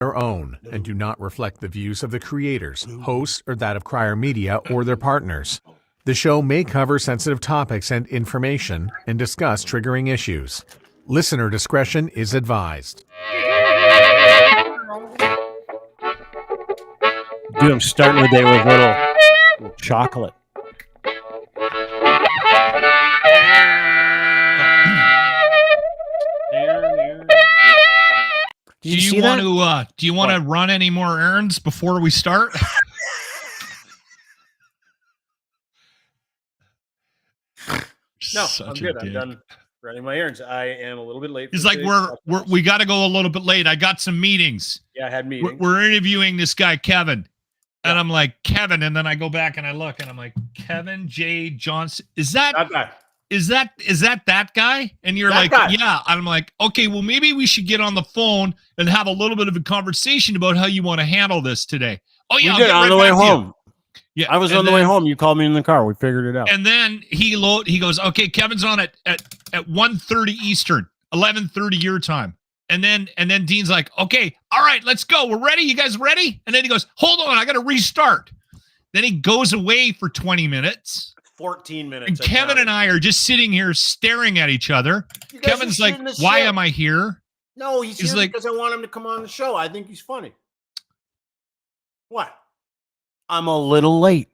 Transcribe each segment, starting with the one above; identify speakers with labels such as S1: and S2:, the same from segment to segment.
S1: their own and do not reflect the views of the creators, hosts, or that of Crier Media or their partners. The show may cover sensitive topics and information and discuss triggering issues. Listener discretion is advised.
S2: Dude, I'm starting the day with a little chocolate.
S3: Do you want to run any more errands before we start?
S4: No, I'm good. I'm done running my errands. I am a little bit late.
S3: He's like, we got to go a little bit late. I got some meetings.
S4: Yeah, I had meetings.
S3: We're interviewing this guy, Kevin. And I'm like, Kevin. And then I go back and I look and I'm like, Kevin J. Johnson. Is that guy? And you're like, guy. Yeah. And I'm like, okay, well, maybe we should get on the phone and have a little bit of a conversation about how you want to handle this today. Oh, yeah.
S2: We did on the way home. Yeah, I was on the way home. You called me in the car. We figured it out.
S3: And then he goes, okay, Kevin's on at 1:30 Eastern, 11:30 your time. And then Dean's like, okay, all right, let's go. We're ready. You guys ready? And then he goes, hold on, I got to restart. Then he goes away for 20 minutes.
S4: 14 minutes.
S3: And Kevin and I are just sitting here staring at each other. Kevin's like, why am I here?
S4: No, he's here like, because I want him to come on the show. I think he's funny. What?
S2: I'm a little late.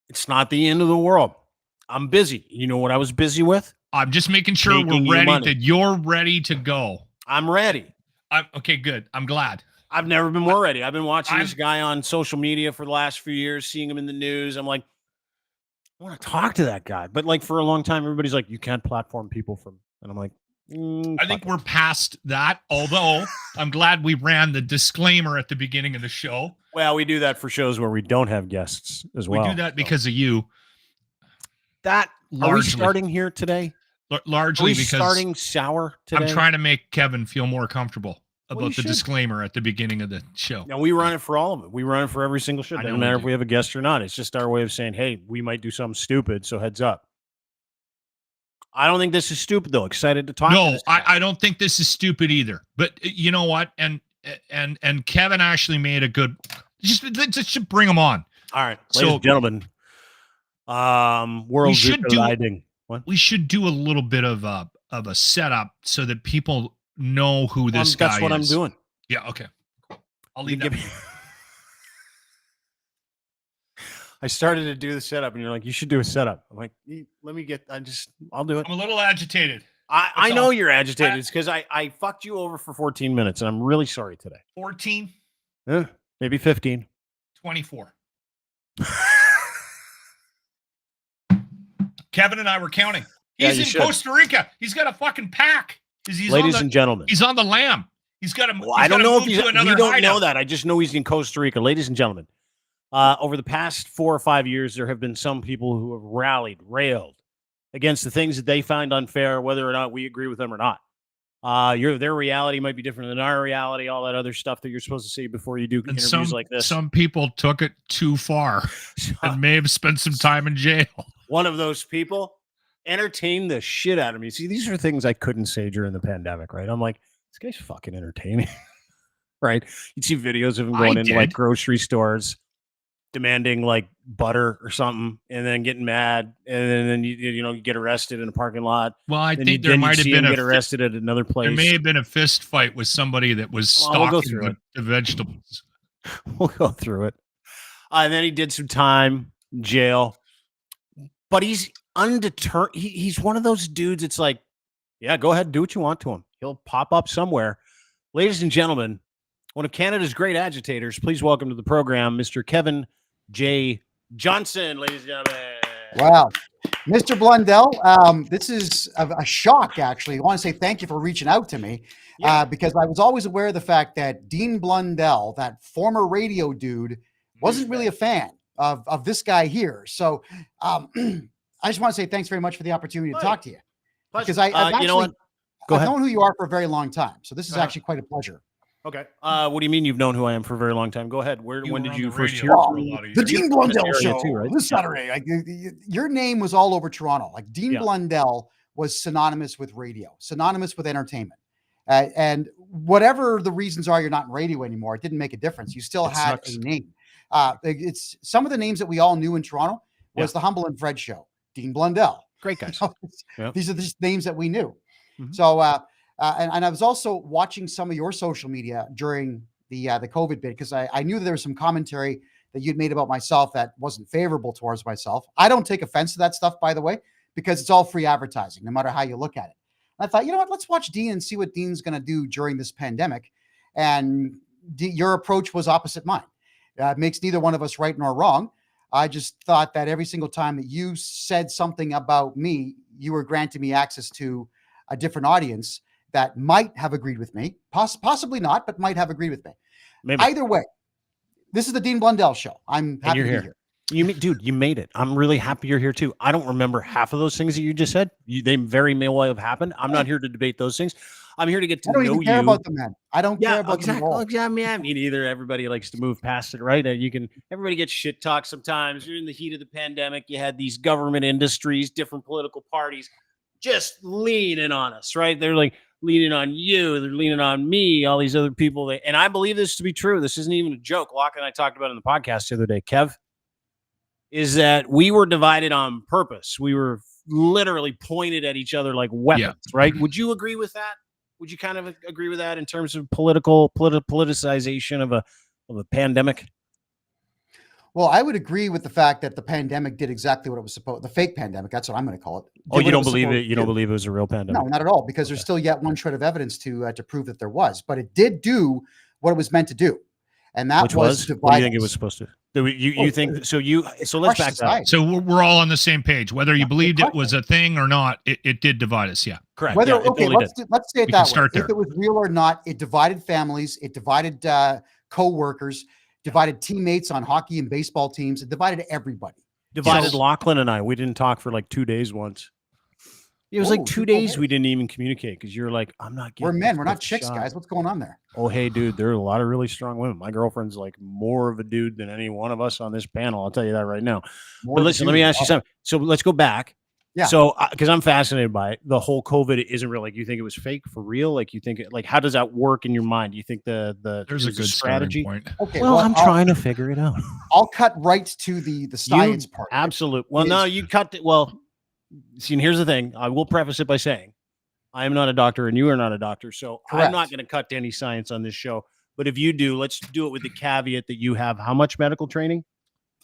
S2: It's not the end of the world. I'm busy. You know what I was busy with?
S3: I'm just making sure we're ready, that you're ready to go.
S4: I'm ready.
S3: Okay, good. I'm glad.
S4: I've never been more ready. I've been watching this guy on social media for the last few years, seeing him in the news. I'm like, I want to talk to that guy. But like for a long time, everybody's like, you can't platform people from, and I'm like,
S3: I think we're past that. Although I'm glad we ran the disclaimer at the beginning of the show.
S2: Well, we do that for shows where we don't have guests as well.
S3: We do that because of you.
S2: Are we starting here today?
S3: Largely because
S2: starting sour today.
S3: I'm trying to make Kevin feel more comfortable about the disclaimer at the beginning of the show.
S2: Now we run it for all of it. We run it for every single show. Doesn't matter if we have a guest or not. It's just our way of saying, hey, we might do something stupid, so heads up. I don't think this is stupid though. Excited to talk.
S3: No, I don't think this is stupid either. But you know what? And Kevin actually made a good. Just bring him on.
S2: All right, ladies and gentlemen. World colliding.
S3: We should do a little bit of a setup so that people know who this guy is.
S2: That's what I'm doing.
S3: Yeah, okay. I'll leave that.
S2: I started to do the setup, and you're like, you should do a setup. I'm like, I'll do it.
S3: I'm a a little agitated.
S2: I know you're agitated. It's because I fucked you over for 14 minutes, and I'm really sorry today.
S3: 14?
S2: Maybe 15.
S3: 24. Kevin and I were counting. He's in Costa Rica. He's got a fucking pack.
S2: Ladies and gentlemen.
S3: He's on the lam. He's got to.
S2: Well, I don't know if you don't know that. I just know he's in Costa Rica. Ladies and gentlemen, over the past 4 or 5 years, there have been some people who have railed against the things that they find unfair, whether or not we agree with them or not. Their reality might be different than our reality, all that other stuff that you're supposed to see before you do interviews like this.
S3: Some people took it too far and may have spent some time in jail.
S2: One of those people entertained the shit out of me. See, these are things I couldn't say during the pandemic, right? I'm like, this guy's fucking entertaining, right? You'd see videos of him going into like grocery stores, demanding like butter or something, and then getting mad, and then you get arrested in a parking lot.
S3: Well, I think there might have been
S2: get arrested at another place.
S3: There may have been a fist fight with somebody that was stalking the vegetables.
S2: We'll go through it. And then he did some time in jail. But he's undeterred. He's one of those dudes. It's like, yeah, go ahead and do what you want to him. He'll pop up somewhere. Ladies and gentlemen, one of Canada's great agitators, please welcome to the program, Mr. Kevin J. Johnson, ladies and gentlemen.
S5: Wow. Mr. Blundell, this is a shock, actually. I want to say thank you for reaching out to me because I was always aware of the fact that Dean Blundell, that former radio dude, wasn't really a fan of this guy here. So I just want to say thanks very much for the opportunity to talk to you. Because I've known who you are for a very long time. So this is actually quite a pleasure.
S2: Okay. What do you mean you've known who I am for a very long time? Go ahead. When did you first hear
S5: the Dean Blundell show too, right? This Saturday. Your name was all over Toronto. Like Dean Blundell was synonymous with radio, synonymous with entertainment. And whatever the reasons are, you're not in radio anymore. It didn't make a difference. You still had a name. It's some of the names that we all knew in Toronto was the Humble and Fred show, Dean Blundell.
S2: Great guys.
S5: These are the names that we knew.
S2: Mhm.
S5: So, and I was also watching some of your social media during the COVID bit, because I knew that there was some commentary that you'd made about myself that wasn't favorable towards myself. I don't take offense to that stuff, by the way, because it's all free advertising, no matter how you look at it. I thought, you know what, let's watch Dean and see what Dean's going to do during this pandemic. And your approach was opposite mine. It makes neither one of us right nor wrong. I just thought that every single time that you said something about me, you were granting me access to a different audience that might have agreed with me, possibly not, but might have agreed with me.
S2: Maybe.
S5: Either way, this is the Dean Blundell show. I'm happy to be here.
S2: You made it. I'm really happy you're here too. I don't remember half of those things that you just said. They very may well have happened. I'm not here to debate those things. I'm here to get to know you. I don't even care
S5: about them, man. I don't care about them at all.
S2: Exactly. Yeah, me neither. Everybody likes to move past it, right? Everybody gets shit talked sometimes. You're in the heat of the pandemic. You had these government industries, different political parties just leaning on us, right? They're like leaning on you. They're leaning on me, all these other people. And I believe this to be true. This isn't even a joke. Locke and I talked about it in the podcast the other day, Kev, is that we were divided on purpose. We were literally pointed at each other like weapons, right? Would you agree with that? Would you kind of agree with that in terms of politicization of a pandemic?
S5: Well, I would agree with the fact that the pandemic did exactly what it was supposed. The fake pandemic, that's what I'm going to call it.
S2: Oh, you don't believe it? You don't believe it was a real pandemic?
S5: No, not at all, because there's still yet one shred of evidence to prove that there was. But it did do what it was meant to do, and that was divide.
S2: What do you think it was supposed to? You think so? So let's back up.
S3: So we're all on the same page. Whether you believed it was a thing or not, it did divide us. Yeah,
S5: correct. Let's say it that way. If it was real or not, it divided families. It divided co-workers. Divided teammates on hockey and baseball teams. It divided everybody.
S2: Divided Lachlan and I. We didn't talk for like 2 days once. It was like 2 days we didn't even communicate because you're like, I'm not getting.
S5: We're men. We're not chicks, guys. What's going on there?
S2: Oh, hey, dude. There are a lot of really strong women. My girlfriend's like more of a dude than any one of us on this panel. I'll tell you that right now. But listen, let me ask you something. So let's go back.
S5: Yeah.
S2: So, because I'm fascinated by it, the whole COVID isn't real. Like, you think it was fake for real? Like, you think like, how does that work in your mind? Do you think
S3: there's a good
S2: strategy
S3: point?
S5: Okay.
S2: Well, I'm trying to figure it out.
S5: I'll cut right to the science part.
S2: Absolutely. Well, no, you cut it. Well, see, and here's the thing. I will preface it by saying, I am not a doctor and you are not a doctor, so I'm not going to cut to any science on this show. But if you do, let's do it with the caveat that you have how much medical training?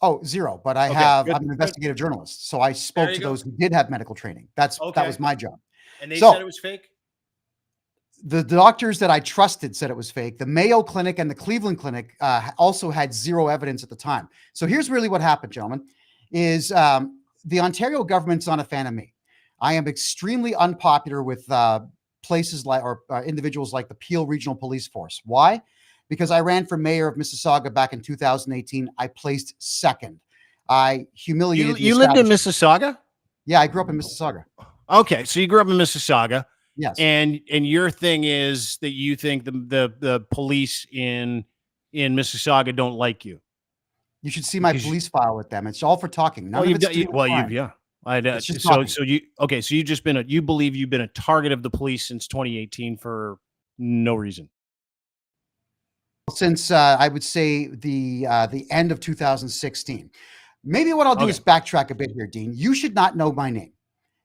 S5: Oh, zero. But I'm an investigative journalist. So I spoke to those who did have medical training. That was my job.
S2: And they said it was fake?
S5: The doctors that I trusted said it was fake. The Mayo Clinic and the Cleveland Clinic also had zero evidence at the time. So here's really what happened, gentlemen, is the Ontario government's not a fan of me. I am extremely unpopular with places like or individuals like the Peel Regional Police Force. Why? Because I ran for mayor of Mississauga back in 2018. I placed second. I humiliated.
S2: You lived in Mississauga?
S5: Yeah, I grew up in Mississauga.
S2: Okay, so you grew up in Mississauga.
S5: Yes.
S2: And your thing is that you think the police in Mississauga don't like you.
S5: You should see my police file with them. It's all for talking.
S2: So you believe you've been a target of the police since 2018 for no reason.
S5: Since I would say the end of 2016. Maybe what I'll do is backtrack a bit here, Dean. You should not know my name.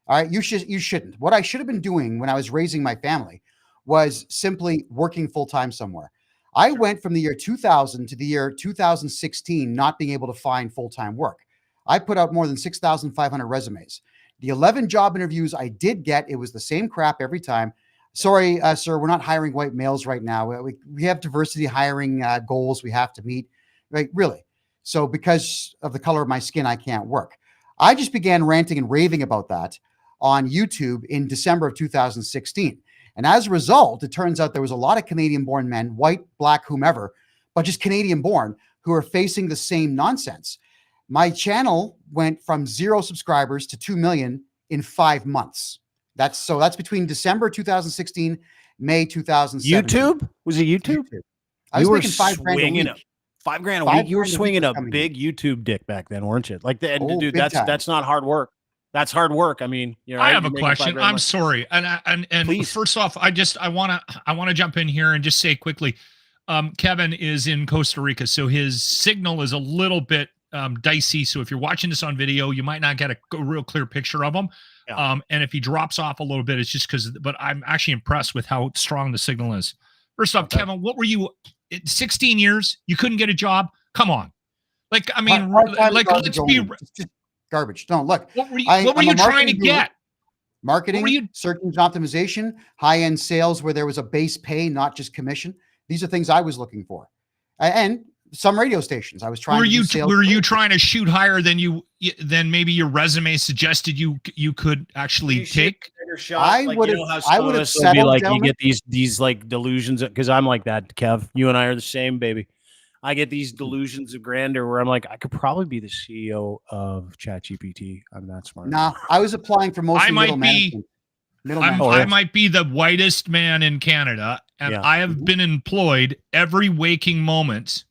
S5: All right, you shouldn't. What I should have been doing when I was raising my family was simply working full-time somewhere. I went from the year 2000 to the year 2016 not being able to find full-time work. I put out more than 6,500 resumes. The 11 job interviews I did get, it was the same crap every time. Sorry, sir, we're not hiring white males right now. We have diversity hiring goals we have to meet. Like, really? So because of the color of my skin, I can't work. I just began ranting and raving about that on YouTube in December of 2016. And as a result, it turns out there was a lot of Canadian-born men, white, black, whomever, but just Canadian-born, who are facing the same nonsense. My channel went from 0 subscribers to 2 million in 5 months. That's between December 2016, May 2017.
S2: YouTube? Was it YouTube?
S5: I was making $5,000 a week.
S2: $5,000 a week. You were swinging a big YouTube dick back then, weren't you? Like, dude, that's not hard work.
S4: That's hard work. I mean,
S3: I have a question. I'm sorry. And
S4: Please.
S3: First off, I want to jump in here and just say quickly, Kevin is in Costa Rica, so his signal is a little bit dicey. So if you're watching this on video, you might not get a real clear picture of him.
S4: Yeah.
S3: And if he drops off a little bit, it's just but I'm actually impressed with how strong the signal is. First off, Kevin, what were you, 16 years? You couldn't get a job? Come on. Like, I mean, let's be
S5: just garbage. Don't look.
S3: What were you trying to get?
S5: Marketing, search engine optimization, high-end sales where there was a base pay, not just commission. These are things I was looking for. And some radio stations. I was trying
S3: were you trying to shoot higher than maybe your resume suggested you could actually take?
S5: I would have settled
S4: like
S5: down.
S4: You get these like delusions, because I'm like that, Kev. You and I are the same, baby. I get these delusions of grandeur where I'm like, I could probably be the CEO of ChatGPT. I'm that smart.
S5: Nah, I was applying for mostly middle management.
S3: I might be the whitest man in Canada, and I have been employed every waking moment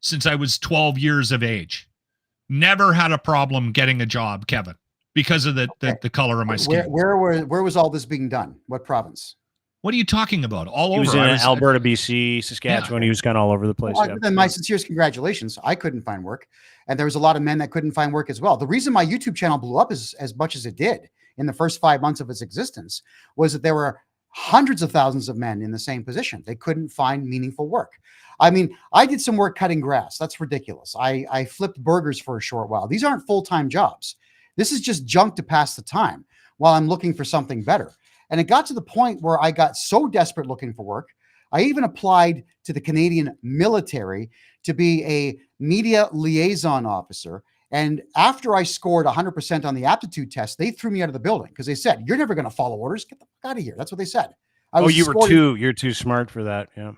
S3: since I was 12 years of age. Never had a problem getting a job, Kevin, because of the color of my skin.
S5: Where was all this being done? What province?
S3: What are you talking about? All
S4: he
S3: over.
S4: Was in Alberta, BC, Saskatchewan. Yeah. He was kind of all over the place.
S5: Well, then my sincerest congratulations. I couldn't find work, and there was a lot of men that couldn't find work as well. The reason my YouTube channel blew up as much as it did in the first 5 months of its existence was that there were hundreds of thousands of men in the same position. They couldn't find meaningful work. I mean, I did some work cutting grass. That's ridiculous. I flipped burgers for a short while. These aren't full-time jobs. This is just junk to pass the time while I'm looking for something better. And it got to the point where I got so desperate looking for work, I even applied to the Canadian military to be a media liaison officer. And after I scored 100% on the aptitude test, they threw me out of the building because they said, "You're never going to follow orders. Get the fuck out of here." That's what they said.
S4: You're too smart for that. Yeah.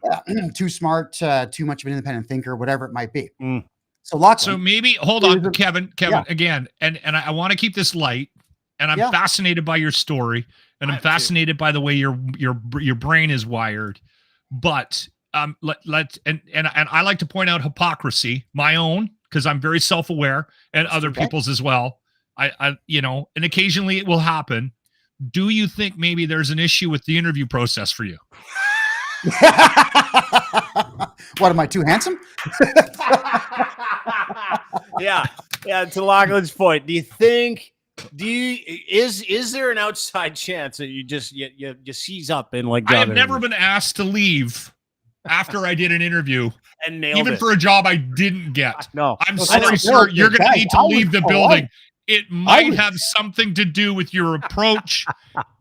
S5: Too smart, too much of an independent thinker, whatever it might be.
S3: So maybe hold on, Kevin, again, and I want to keep this light, and I'm fascinated by your story, and I'm fascinated by the way your brain is wired. But let's and I like to point out hypocrisy, my own, because I'm very self-aware, and other people's as well. I and occasionally it will happen. Do you think maybe there's an issue with the interview process for you?
S5: What, am I too handsome?
S4: Yeah. To Lachlan's point, is there an outside chance that you seize up and like?
S3: I have never been asked to leave after I did an interview,
S4: and nailed
S3: even
S4: it.
S3: for a job I didn't get.
S4: No,
S3: I'm sorry, sir. You're going to need to leave the building. It might have something to do with your approach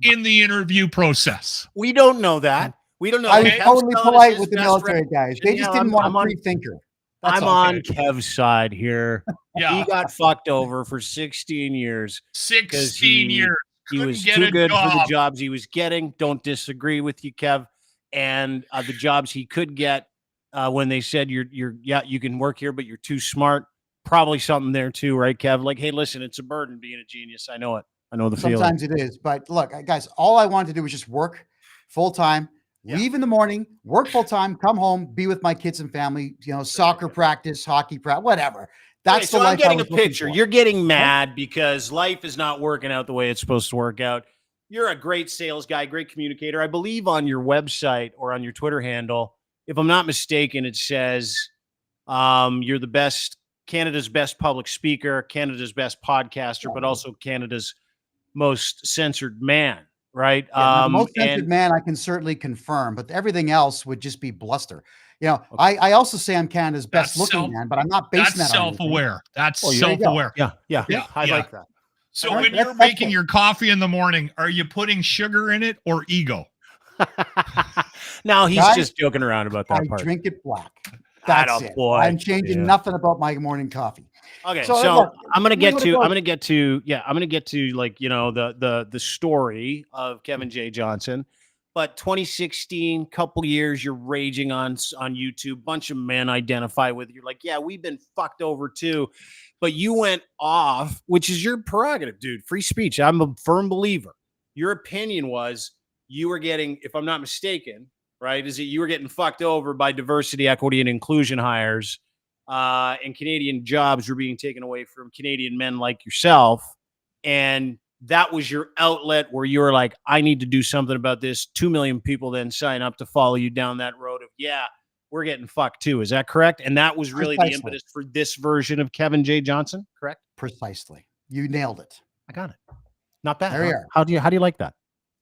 S3: in the interview process.
S4: We don't know that. We don't know.
S5: I was totally polite with the military guys. They just didn't want a free thinker.
S4: I'm on Kev's side here.
S3: Yeah.
S4: He got fucked over for 16 years.
S3: 16 years.
S4: He was too good for the jobs he was getting. Don't disagree with you, Kev. And the jobs he could get when they said you can work here, but you're too smart. Probably something there too, right, Kev? Like, hey, listen, it's a burden being a genius. I know it. I know the feeling.
S5: Sometimes it is. But look, guys, all I wanted to do was just work full time, leave in the morning, work full time, come home, be with my kids and family, soccer practice, hockey practice, whatever. That's the life
S4: I'm getting
S5: I was
S4: a picture.
S5: for.
S4: You're getting mad because life is not working out the way it's supposed to work out. You're a great sales guy, great communicator. I believe on your website or on your Twitter handle, if I'm not mistaken, it says you're the best, Canada's best public speaker, Canada's best podcaster, but also Canada's most censored man, right?
S5: The most censored man I can certainly confirm, but everything else would just be bluster. I also say I'm Canada's best looking man, but I'm not basing that on
S3: self-aware. That's self-aware.
S4: Yeah. I like that.
S3: So when you're making your coffee in the morning, are you putting sugar in it or ego?
S4: No, he's just joking around about that part.
S5: I drink it black. That's it. Boy. I'm changing nothing about my morning coffee.
S4: Okay, so I'm gonna get to like the story of Kevin J. Johnson. But 2016, couple years, you're raging on YouTube. Bunch of men identify with you. You're like, yeah, we've been fucked over too. But you went off, which is your prerogative, dude. Free speech. I'm a firm believer. Your opinion was you were getting, if I'm not mistaken, right, is that you were getting fucked over by diversity, equity, and inclusion hires, and Canadian jobs were being taken away from Canadian men like yourself.
S2: and that was your outlet where you were like, I need to do something about this. 2 million people then sign up to follow you down that road of, yeah, we're getting fucked too. Is that correct? And that was really the impetus for this version of Kevin J. Johnson, correct?
S5: Precisely. You nailed it.
S2: I got it. Not bad.
S5: There you are.
S2: How do you like that?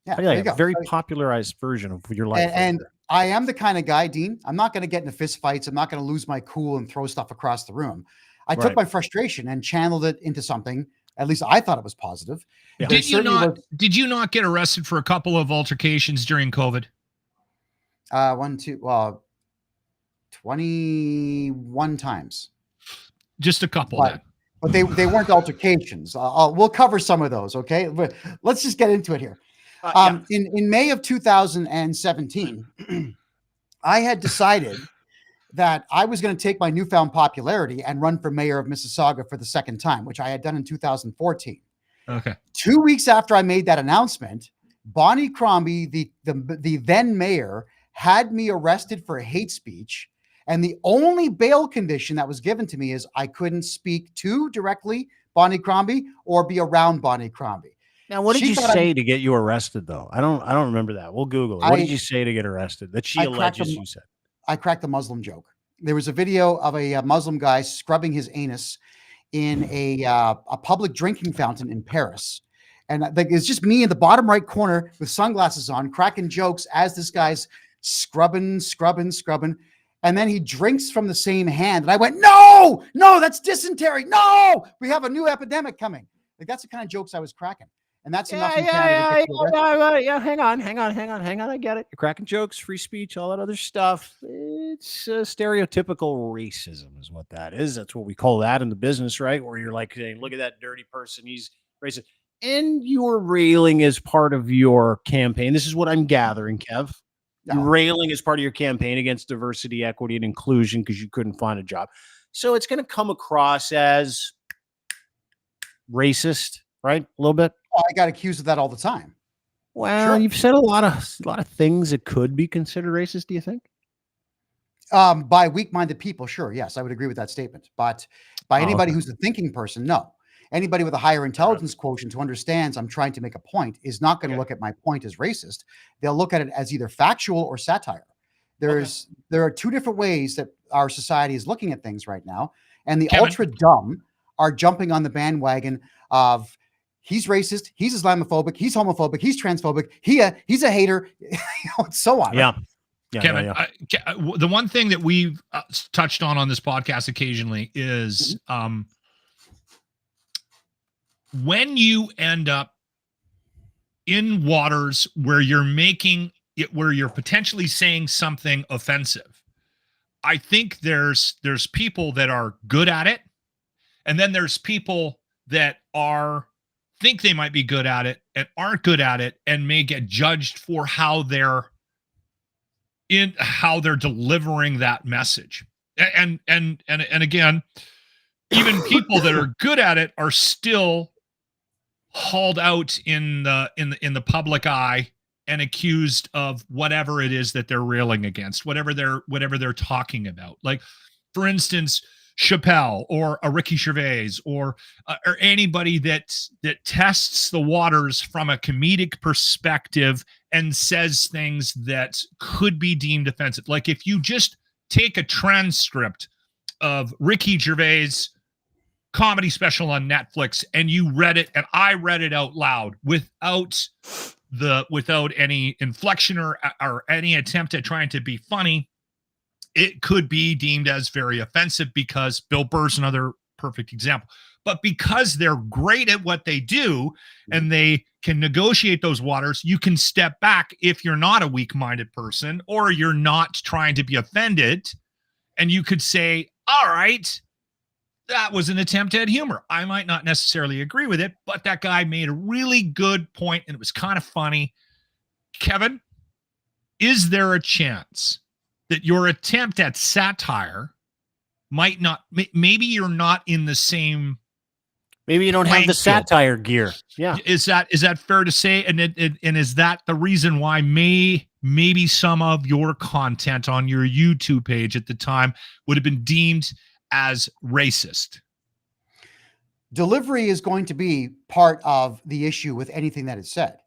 S5: Yeah,
S2: How do you like
S5: there you
S2: it?
S5: go.
S2: Very popularized version of your life.
S5: And I am the kind of guy, Dean, I'm not going to get into fist fights. I'm not going to lose my cool and throw stuff across the room. I took my frustration and channeled it into something. At least I thought it was positive.
S3: Yeah. Did you not get arrested for a couple of altercations during COVID?
S5: 21 times.
S3: Just a couple.
S5: But they weren't altercations. We'll cover some of those. Okay. But let's just get into it here. In May of 2017, I had decided that I was going to take my newfound popularity and run for mayor of Mississauga for the second time, which I had done in 2014.
S3: Okay.
S5: 2 weeks after I made that announcement, Bonnie Crombie, the then mayor, had me arrested for hate speech. And the only bail condition that was given to me is I couldn't speak to directly Bonnie Crombie or be around Bonnie Crombie.
S2: Now, what did you say to get you arrested, though? I don't remember that. We'll Google it. What did you say to get arrested? That she alleges you said.
S5: I cracked the Muslim joke. There was a video of a Muslim guy scrubbing his anus in a public drinking fountain in Paris. And it's just me in the bottom right corner with sunglasses on, cracking jokes as this guy's scrubbing. And then he drinks from the same hand. And I went, no, that's dysentery. No, we have a new epidemic coming. Like, that's the kind of jokes I was cracking. And that's enough.
S2: Yeah. Hang on. I get it. You're cracking jokes, free speech, all that other stuff. It's stereotypical racism is what that is. That's what we call that in the business, right? Where you're like saying, look at that dirty person. He's racist. And you're railing as part of your campaign. This is what I'm gathering, Kev. You're railing as part of your campaign against diversity, equity, and inclusion because you couldn't find a job. So it's going to come across as racist, right? A little bit.
S5: Oh, I got accused of that all the time.
S2: Well, you've said a lot of things that could be considered racist. Do you think?
S5: By weak-minded people, sure, yes, I would agree with that statement. But by anybody who's a thinking person, no. Anybody with a higher intelligence quotient who understands I'm trying to make a point is not going to look at my point as racist. They'll look at it as either factual or satire. There are two different ways that our society is looking at things right now, and the ultra dumb are jumping on the bandwagon of he's racist, he's Islamophobic, he's homophobic, he's transphobic, he's a hater, and so on.
S3: Yeah. Kevin, the one thing that we've touched on this podcast occasionally is when you end up in waters where you're making it, where you're potentially saying something offensive, I think there's people that are good at it, and then there's people that think they might be good at it and aren't good at it and may get judged for how they're delivering that message. And again, even people that are good at it are still hauled out in the public eye and accused of whatever it is that they're railing against, whatever they're talking about. Like, for instance, Chappelle or a Ricky Gervais or anybody that tests the waters from a comedic perspective and says things that could be deemed offensive. Like, if you just take a transcript of Ricky Gervais' comedy special on Netflix and you read it, and I read it out loud without any inflection or any attempt at trying to be funny, it could be deemed as very offensive because Bill Burr's another perfect example. But because they're great at what they do and they can negotiate those waters, you can step back if you're not a weak-minded person or you're not trying to be offended, and you could say, all right, that was an attempt at humor. I might not necessarily agree with it, but that guy made a really good point and it was kind of funny. Kevin, is there a chance that your attempt at satire might not, maybe you're not in the same,
S2: maybe you don't have the satire gear. Yeah.
S3: Is that fair to say? And is that the reason why maybe some of your content on your YouTube page at the time would have been deemed as racist?
S5: delivery is going to be part of the issue with anything that is said.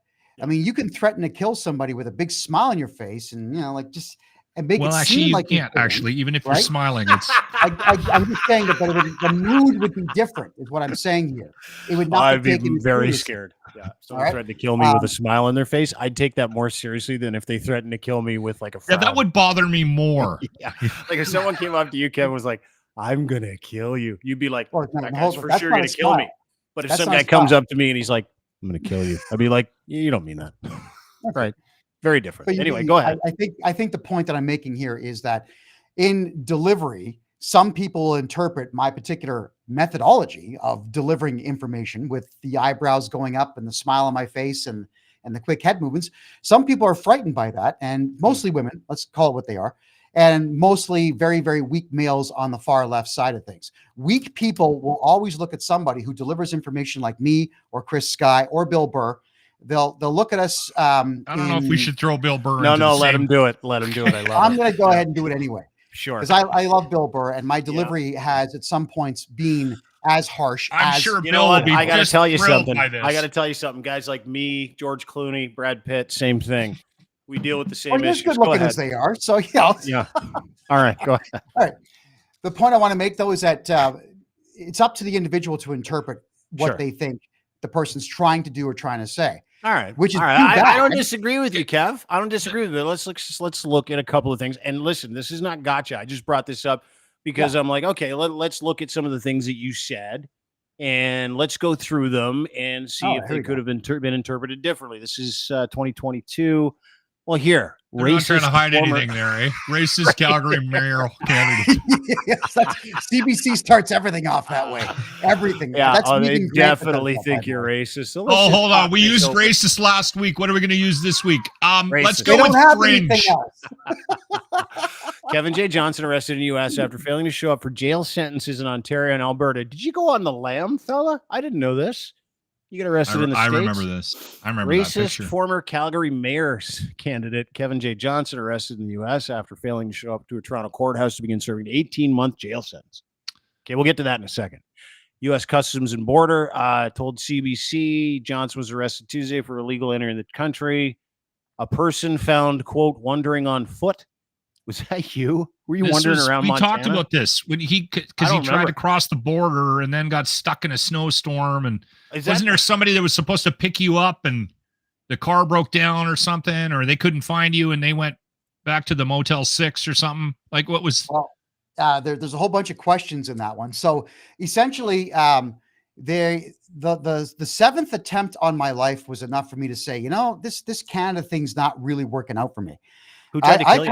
S5: I mean, you can threaten to kill somebody with a big smile on your face and, like just and make it
S3: actually,
S5: seem
S3: you
S5: like you're
S3: can't
S5: kidding,
S3: actually, even if
S5: right?
S3: you're smiling, it's
S5: I'm just saying that the mood would be different, is what I'm saying here. It would not
S2: I'd
S5: be
S2: be
S5: taken
S2: very
S5: seriously.
S2: scared. Yeah. If someone
S5: All right.
S2: threatened to kill me with a smile on their face, I'd take that more seriously than if they threatened to kill me with like a frown.
S3: that would bother me more.
S2: Yeah. Like if someone came up to you, Kevin, was like, I'm going to kill you. You'd be like,
S5: Well, no,
S2: that
S5: hold
S2: guy's
S5: on,
S2: for
S5: that's
S2: sure
S5: not
S2: going
S5: a
S2: to kill me.
S5: smile.
S2: But if
S5: That's
S2: some
S5: not a
S2: guy comes
S5: smile.
S2: up to me and he's like, I'm going to kill you, I'd be like, you don't mean that. Right. Very different.
S5: But
S2: Anyway, go ahead.
S5: I think the point that I'm making here is that in delivery, some people interpret my particular methodology of delivering information with the eyebrows going up and the smile on my face and the quick head movements. Some people are frightened by that, and mostly women, let's call it what they are, and mostly very, very weak males on the far left side of things. Weak people will always look at somebody who delivers information like me or Chris Sky or Bill Burr. They'll look at us.
S3: I don't know if we should throw Bill Burr.
S2: No,
S3: into the
S2: let
S3: same-
S2: him do it. Let him do it. I love
S5: I'm
S2: it.
S5: going to go ahead and do it anyway.
S2: Sure.
S5: Because I love Bill Burr, and my delivery has at some points been as harsh
S3: I'm
S5: as
S3: sure
S2: You
S3: Bill
S2: know
S3: will
S2: what?
S3: be
S2: I got to
S3: just
S2: tell you
S3: thrilled
S2: something.
S3: by this.
S2: I got to tell you something. Guys like me, George Clooney, Brad Pitt, same thing. We deal with the same
S5: well, you're as
S2: issues.
S5: good
S2: Go
S5: looking
S2: ahead.
S5: as they are. So yeah.
S2: Yeah. All right. Go ahead.
S5: All right. The point I want to make though is that it's up to the individual to interpret what
S2: Sure.
S5: they think the person's trying to do or trying to say.
S2: All right.
S5: Which is
S2: all right.
S5: too
S2: I don't
S5: bad.
S2: disagree with you, Kev. I don't disagree with you. Let's look at a couple of things. And listen, this is not gotcha. I just brought this up because I'm like, okay, let's look at some of the things that you said, and let's go through them and see if they could have been interpreted differently. This is 2022. Well, here,
S3: They're not trying to hide
S2: former-
S3: anything there, eh? Racist Calgary mayoral candidate.
S5: Yes, CBC starts everything off that way. Everything.
S2: Yeah,
S5: That's
S2: they
S5: Megan Grant that
S2: definitely
S5: does that, by
S2: think
S5: the
S2: you're
S5: way.
S2: racist. So let's
S3: Oh,
S2: just
S3: hold on.
S2: talk
S3: We
S2: this
S3: used
S2: over.
S3: racist last week. What are we going to use this week? Let's
S2: Racist.
S3: go
S5: They don't
S3: with
S5: have
S3: fringe.
S5: anything else.
S2: Kevin J. Johnson arrested in the U.S. after failing to show up for jail sentences in Ontario and Alberta. Did you go on the lam, fella? I didn't know this. You got arrested in the
S3: I
S2: States?
S3: remember this. I remember that
S2: Racist
S3: picture.
S2: former Calgary mayor's candidate Kevin J. Johnson arrested in the U.S. after failing to show up to a Toronto courthouse to begin serving an 18-month jail sentence. Okay, we'll get to that in a second. U.S. Customs and Border told CBC Johnson was arrested Tuesday for illegal entering the country. A person found, quote, wandering on foot. Was that you? Were you wandering around
S3: We
S2: Montana?
S3: talked about this when because
S2: I
S3: he
S2: don't
S3: tried
S2: remember.
S3: to cross the border and then got stuck in a snowstorm. And
S2: Is that-
S3: wasn't there somebody that was supposed to pick you up and the car broke down or something, or they couldn't find you and they went back to the Motel 6 or something? Like what was?
S5: Well, there's a whole bunch of questions in that one. So essentially, the seventh attempt on my life was enough for me to say, this Canada thing's not really working out for me.
S2: Who tried to kill you?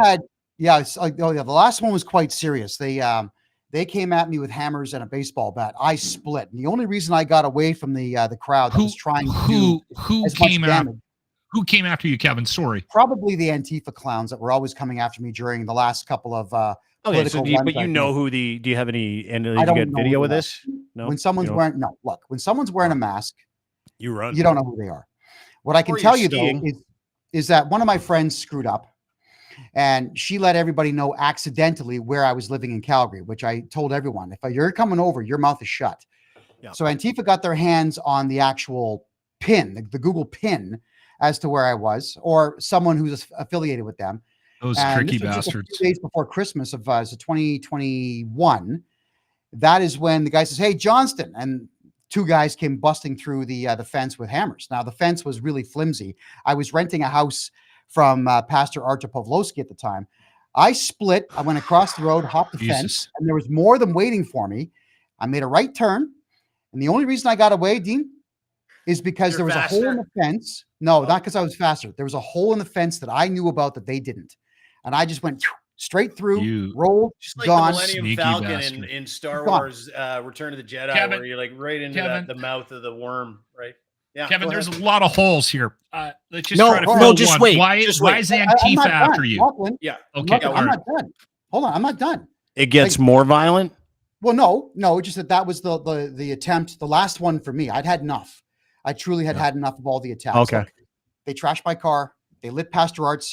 S5: The last one was quite serious. They came at me with hammers and a baseball bat. I split. And the only reason I got away from the crowd that was trying to do
S3: who
S5: as much
S3: came
S5: damage,
S3: who came after you, Kevin? Sorry.
S5: probably the Antifa clowns that were always coming after me during the last couple of
S2: Okay, so
S5: political
S2: do you,
S5: ones
S2: but you
S5: I've
S2: know
S5: made.
S2: who the? Do you have any? And did
S5: I
S2: you
S5: don't
S2: get
S5: know
S2: video
S5: who
S2: of
S5: they are.
S2: this? No.
S5: When someone's
S2: You don't?
S5: when someone's wearing a mask,
S2: You run.
S5: you don't know who they are. What I can
S2: Or
S5: tell
S2: you're
S5: you though
S2: skiing.
S5: is that one of my friends screwed up, and she let everybody know accidentally where I was living in Calgary, which I told everyone, if you're coming over, your mouth is shut.
S2: Yeah.
S5: So Antifa got their hands on the actual pin, the Google pin, as to where I was, or someone who's affiliated with them.
S3: Those
S5: And
S3: tricky
S5: this was just a few
S3: bastards.
S5: days before Christmas of 2021. That is when the guy says, "Hey, Johnston," and two guys came busting through the fence with hammers. Now the fence was really flimsy. I was renting a house from Pastor Artur Pawlowski at the time. I split. I went across the road, hopped the
S3: Jesus.
S5: fence, and there was more than waiting for me. I made a right turn, and the only reason I got away, Dean, is because
S2: You're
S5: there was
S2: faster?
S5: a hole in the fence. No, not because I was faster. There was a hole in the fence that I knew about that they didn't, and I just went straight through,
S3: You-
S5: rolled,
S2: Just like
S5: gone.
S2: the Millennium
S3: Sneaky
S2: Falcon
S3: bastard.
S2: in Star
S5: Gone.
S2: Wars Return of the Jedi,
S3: Kevin-
S2: where you're like right into
S3: Kevin-
S2: the mouth of the worm, right? Yeah.
S3: Kevin,
S2: go
S3: there's
S2: ahead.
S3: a lot of holes here. Let's just
S2: No,
S3: try to
S2: no,
S3: fill
S2: just
S3: one.
S2: wait,
S3: Why,
S2: just
S3: why
S2: wait.
S3: is
S5: I'm
S3: Antifa
S5: not
S3: after
S5: done,
S3: you?
S5: Lachlan.
S2: Yeah.
S3: Okay,
S5: I'm
S3: all
S5: not
S3: right.
S5: done. Hold on, I'm not done.
S2: It gets more violent.
S5: Well, no, just that was the attempt, the last one for me. I'd had enough. I truly had enough of all the attacks.
S2: Okay.
S5: Look, they trashed my car. They lit Pastor Art's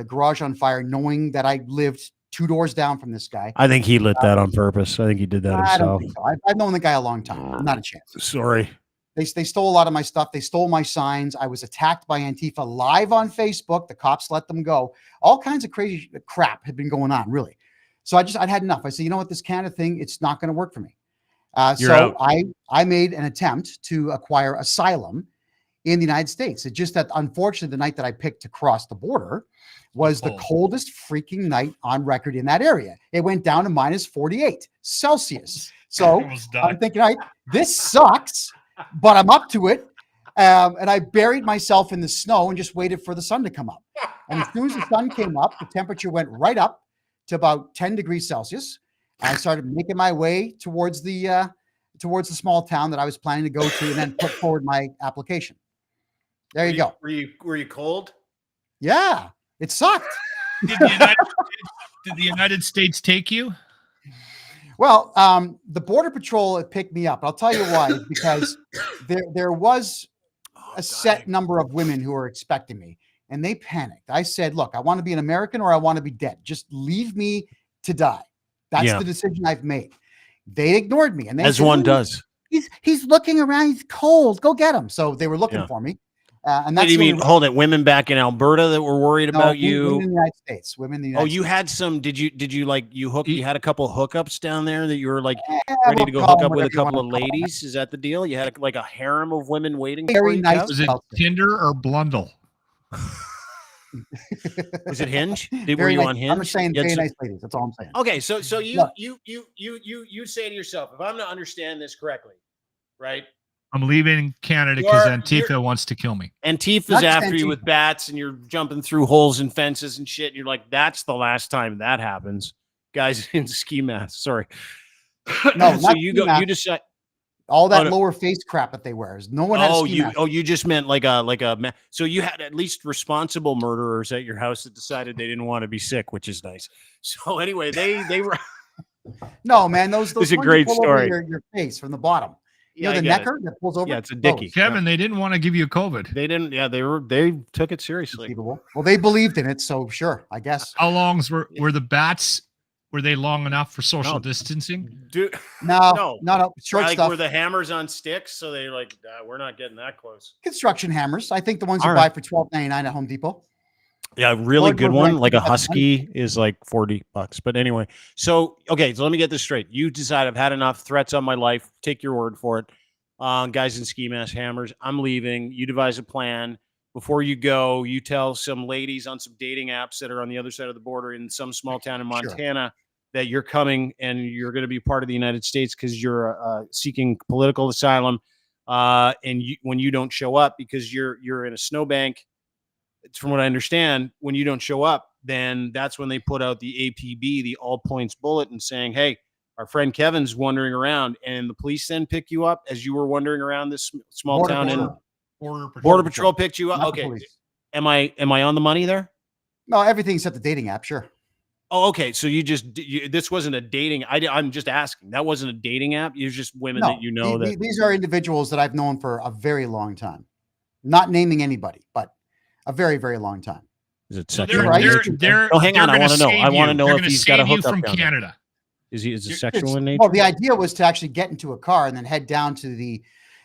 S5: garage on fire, knowing that I lived 2 doors down from this guy.
S2: I think he lit that on purpose. I think he did that
S5: I don't
S2: himself.
S5: think so. I've known the guy a long time. Not a chance.
S2: Sorry.
S5: They stole a lot of my stuff. They stole my signs. I was attacked by Antifa live on Facebook. The cops let them go. All kinds of crazy crap had been going on, really. So I'd had enough. I said, you know what, this Canada thing, it's not going to work for me. So I made an attempt to acquire asylum in the United States. It's just that, unfortunately, the night that I picked to cross the border was the coldest freaking night on record in that area. It went down to minus 48 Celsius. So I'm thinking, all right, this sucks, but I'm up to it. And I buried myself in the snow and just waited for the sun to come up. And as soon as the sun came up, the temperature went right up to about 10 degrees Celsius. I started making my way towards the small town that I was planning to go to, and then put forward my application. There you go.
S2: Were you cold?
S5: Yeah, it sucked.
S3: Did the United States take you?
S5: Well, the Border Patrol had picked me up. I'll tell you why. Because there was a set number of women who were expecting me, and they panicked. I said, look, I want to be an American or I want to be dead. Just leave me to die. That's the decision I've made. They ignored me. And they
S2: As
S5: said,
S2: one does.
S5: He's looking around. He's cold. Go get him. So they were looking for me. And that's
S2: what do you mean? Hold it. Women back in Alberta that were worried about you.
S5: Women in the United States. Women in the United States.
S2: You had some. Did you like you had a couple hookups down there that you were like ready to go hook up with a couple of ladies? Is that the deal? You had like a harem of women waiting for you?
S5: Nice.
S3: Was it Tinder or Blundell?
S2: Was it Hinge? Were you on Hinge?
S5: I'm saying very nice ladies. That's all I'm saying.
S2: Okay, so you say to yourself, if I'm to understand this correctly, right?
S3: I'm leaving Canada because Antifa wants to kill me.
S2: Antifa's after you with bats, and you're jumping through holes and fences and shit. And you're like, that's the last time that happens, guys in ski masks. Sorry.
S5: No,
S2: so you go. You decide.
S5: All that lower face crap that they wear. No one has a ski mask.
S2: You just meant like a so you had at least responsible murderers at your house that decided they didn't want to be sick, which is nice. So anyway, they were
S5: no, man, those
S2: it's a great story.
S5: Your face from the bottom. You know the necker that pulls over.
S2: Yeah, it's a dickie.
S3: Kevin, they didn't want to give you COVID.
S2: They didn't. Yeah, they took it seriously.
S5: Well, they believed in it, so sure, I guess.
S3: How long were the bats? Were they long enough for social distancing?
S2: Dude,
S5: no. Short
S2: like,
S5: stuff.
S2: Were the hammers on sticks? So they like, we're not getting that close.
S5: Construction hammers. I think the ones you buy for $12.99 at Home Depot.
S2: Yeah, a really good one, like a Husky, is like $40. But anyway, so let me get this straight. You decide I've had enough threats on my life. Take your word for it. Guys in ski mask hammers. I'm leaving. You devise a plan. Before you go, you tell some ladies on some dating apps that are on the other side of the border in some small town in Montana that you're coming and you're going to be part of the United States because you're seeking political asylum. And when you don't show up because you're in a snowbank, it's from what I understand, when you don't show up, then that's when they put out the APB, the all points bulletin saying, hey, our friend Kevin's wandering around, and the police then pick you up as you were wandering around this small town in Border Patrol picked you up. Okay. Am I on the money there?
S5: No, everything except the dating app. Sure.
S2: Oh, okay. So this wasn't a dating. I'm just asking. That wasn't a dating app. You're just women that you know.
S5: These are individuals that I've known for a very long time. Not naming anybody, but a very, very long time.
S2: Is it
S3: sexual?
S2: Hang on. I want to know. I want to know if he's got a hookup
S3: from Canada.
S2: Is it sexual in nature?
S5: Well, the idea was to actually get into a car and then head down to the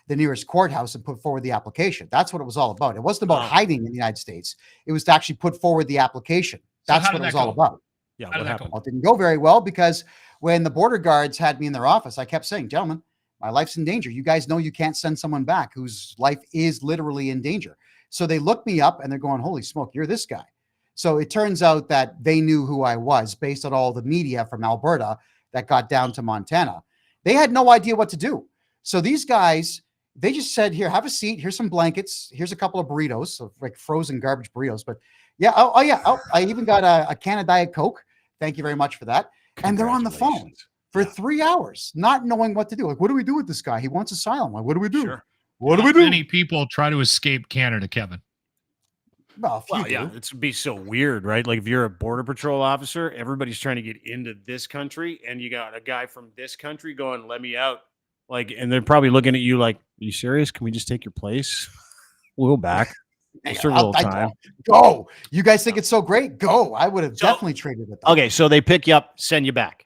S5: nearest courthouse and put forward the application. That's what it was all about. It wasn't about hiding in the United States. It was to actually put forward the application. That's what it was all about.
S2: Yeah, what happened?
S5: Well, it didn't go very well because when the border guards had me in their office, I kept saying, gentlemen, my life's in danger. You guys know you can't send someone back whose life is literally in danger. So they looked me up and they're going, holy smoke, you're this guy. So it turns out that they knew who I was based on all the media from Alberta that got down to Montana. They had no idea what to do. So these guys, they just said, here, have a seat. Here's some blankets. Here's a couple of burritos, so like frozen garbage burritos. But yeah, I even got a can of Diet Coke. Thank you very much for that. And they're on the phone for 3 hours, not knowing what to do. Like, what do we do with this guy? He wants asylum. Like, what do we do?
S2: Sure.
S5: What do we do?
S3: Many people try to escape Canada, Kevin.
S5: Well,
S2: yeah, it'd be so weird, right? Like if you're a border patrol officer, everybody's trying to get into this country, and you got a guy from this country going, "Let me out." Like, and they're probably looking at you like, "Are you serious? Can we just take your place? We'll go back." Serve a little time.
S5: Go. You guys think it's so great? Go. I would have definitely traded with them.
S2: Okay, so they pick you up, send you back.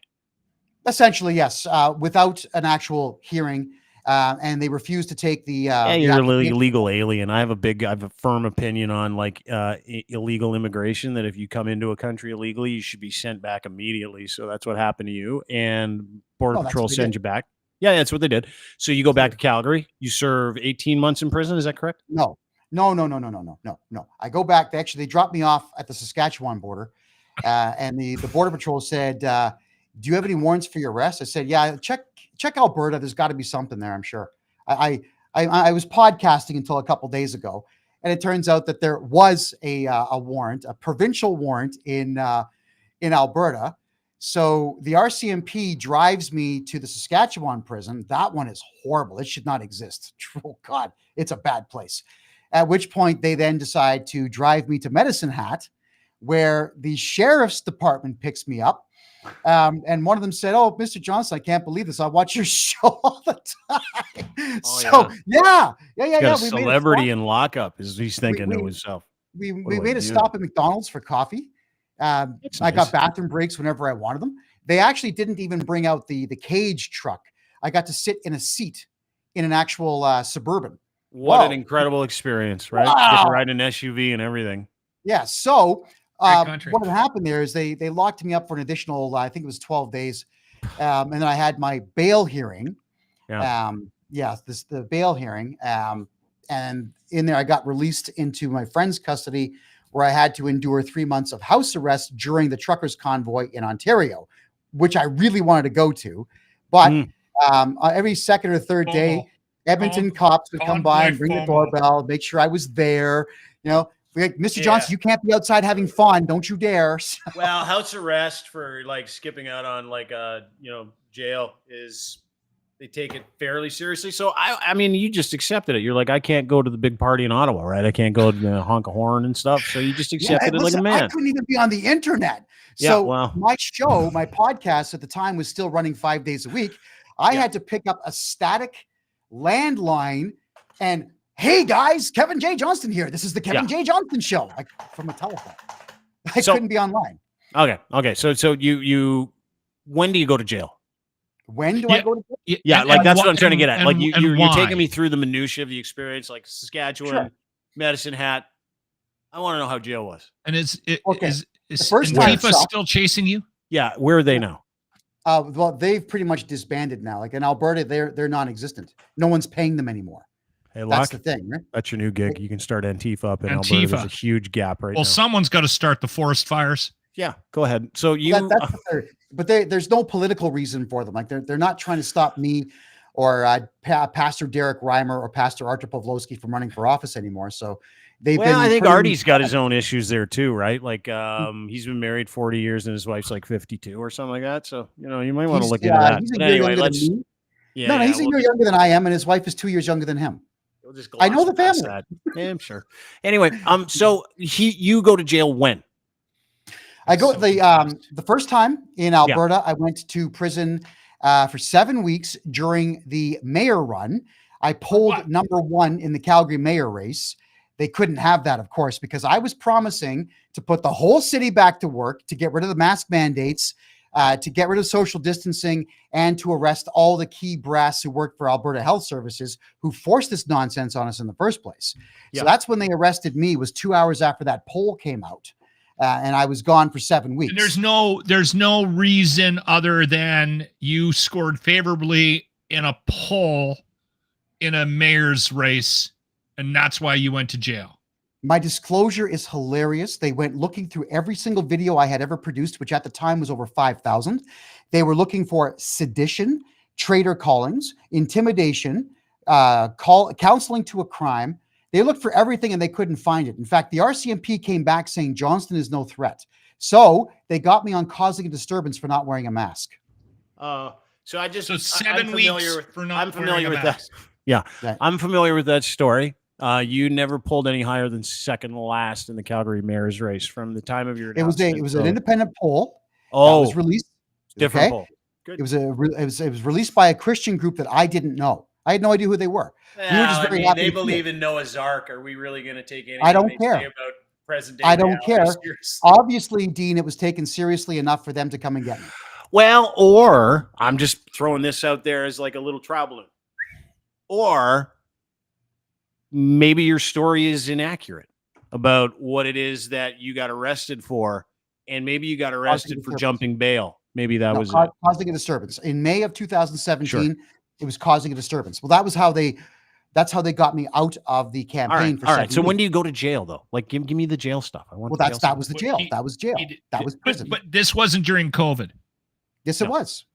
S5: Essentially, yes, without an actual hearing, and they refuse to take the.
S2: You're an illegal alien. I have a firm opinion on like illegal immigration. That if you come into a country illegally, you should be sent back immediately. So that's what happened to you, and Border Patrol sends you back. Yeah, that's what they did. So you go back to Calgary. You serve 18 months in prison. Is that correct?
S5: No. I go back. They dropped me off at the Saskatchewan border, and the Border Patrol said, "Do you have any warrants for your arrest?" I said, "Yeah, check Alberta. There's got to be something there, I'm sure." I was podcasting until a couple days ago, and it turns out that there was a warrant, a provincial warrant in Alberta. So the RCMP drives me to the Saskatchewan prison. That one is horrible. It should not exist. Oh God, it's a bad place. At which point they then decide to drive me to Medicine Hat, where the sheriff's department picks me up. And one of them said, "Oh, Mr. Johnson, I can't believe this. I watch your show all the time." Yeah.
S2: A celebrity in lockup is he's thinking to himself.
S5: We made a stop at McDonald's for coffee. I got bathroom breaks whenever I wanted them. They actually didn't even bring out the cage truck. I got to sit in a seat in an actual Suburban.
S2: What an incredible experience, right?
S5: Wow.
S2: You get to ride an SUV and everything.
S5: Yeah. So what had happened there is they locked me up for an additional, I think it was 12 days. And then I had my bail hearing.
S2: Yeah.
S5: The bail hearing. And in there, I got released into my friend's custody, where I had to endure 3 months of house arrest during the truckers' convoy in Ontario, which I really wanted to go to. But every second or third day, Edmonton cops would come by and ring the doorbell, make sure I was there. You know, like, Mr. Johnson, you can't be outside having fun. Don't you dare.
S2: Well, house arrest for like skipping out on like jail is they take it fairly seriously. So I mean, you just accepted it. You're like, I can't go to the big party in Ottawa, right? I can't go to honk a horn and stuff. So you just accepted it like a man.
S5: I couldn't even be on the internet. So my show, my podcast at the time was still running 5 days a week. I had to pick up a static landline and, "Hey guys, Kevin J. Johnston here. This is the Kevin J. Johnston show," like from a telephone. I couldn't be online.
S2: Okay. So you when do you go to jail?
S5: When do I go to jail?
S2: Yeah, like that's what I'm trying to get at. Like you're taking me through the minutia of the experience, like Saskatchewan, Medicine Hat. I want to know how jail was.
S3: And is
S5: Antifa
S3: still chasing you?
S2: Yeah, where are they now?
S5: Well, they've pretty much disbanded now. Like in Alberta, they're non-existent. No one's paying them anymore.
S2: Hey,
S5: that's the thing, right?
S2: That's your new gig. You can start Antifa up in Alberta. There's a huge gap right now.
S3: Well, someone's got to start the forest fires.
S2: Yeah, go ahead. So
S5: there's no political reason for them. Like they're not trying to stop me or Pastor Derek Reimer or Pastor Artur Pawlowski from running for office anymore. So
S2: I think Artie's got his own issues there too, right? Like he's been married 40 years and his wife's like 52 or something like that. So you might want to look into that. But anyway, he's
S5: a year younger than I am, and his wife is 2 years younger than him. I know the family.
S2: Yeah, I'm sure. Anyway, so you go to jail when?
S5: I go the first time in Alberta. I went to prison for 7 weeks during the mayor run. I polled number 1 in the Calgary mayor race. They couldn't have that, of course, because I was promising to put the whole city back to work, to get rid of the mask mandates, to get rid of social distancing, and to arrest all the key brass who worked for Alberta Health Services who forced this nonsense on us in the first place. Yeah. So that's when they arrested me. It was 2 hours after that poll came out. And I was gone for 7 weeks.
S3: And there's no reason other than you scored favorably in a poll in a mayor's race, and that's why you went to jail.
S5: My disclosure is hilarious. They went looking through every single video I had ever produced, which at the time was over 5,000. They were looking for sedition, traitor callings, intimidation, counseling to a crime. They looked for everything and they couldn't find it. In fact, the RCMP came back saying Johnston is no threat. So they got me on causing a disturbance for not wearing a mask.
S2: So
S3: 7 weeks for not wearing a mask.
S2: Yeah, I'm familiar with that story. You never pulled any higher than second to last in the Calgary mayor's race from the time of your announcement.
S5: It was an independent poll.
S2: Oh,
S5: it was released.
S2: Different poll.
S5: Good. It was released by a Christian group that I didn't know. I had no idea who they were. We were just very happy
S2: they
S5: to see
S2: believe
S5: it.
S2: in Noah's Ark. Are we really going to take anything
S5: I don't
S2: they
S5: care.
S2: say about present day?
S5: I don't care.
S2: Seriously?
S5: Obviously, Dean, it was taken seriously enough for them to come and get me.
S4: Well, or I'm just throwing this out there as like a little trial balloon. Or maybe your story is inaccurate about what it is that you got arrested for, and maybe you got arrested for jumping bail. Maybe that was it.
S5: Causing a disturbance. In May of 2017, it was causing a disturbance. Well, that's how they got me out of the campaign.
S4: All right. So when do you go to jail though? Like, give me the jail stuff. I want.
S5: Well, that was the jail. That was jail. That was prison.
S3: But this wasn't during COVID.
S5: Yes, it was.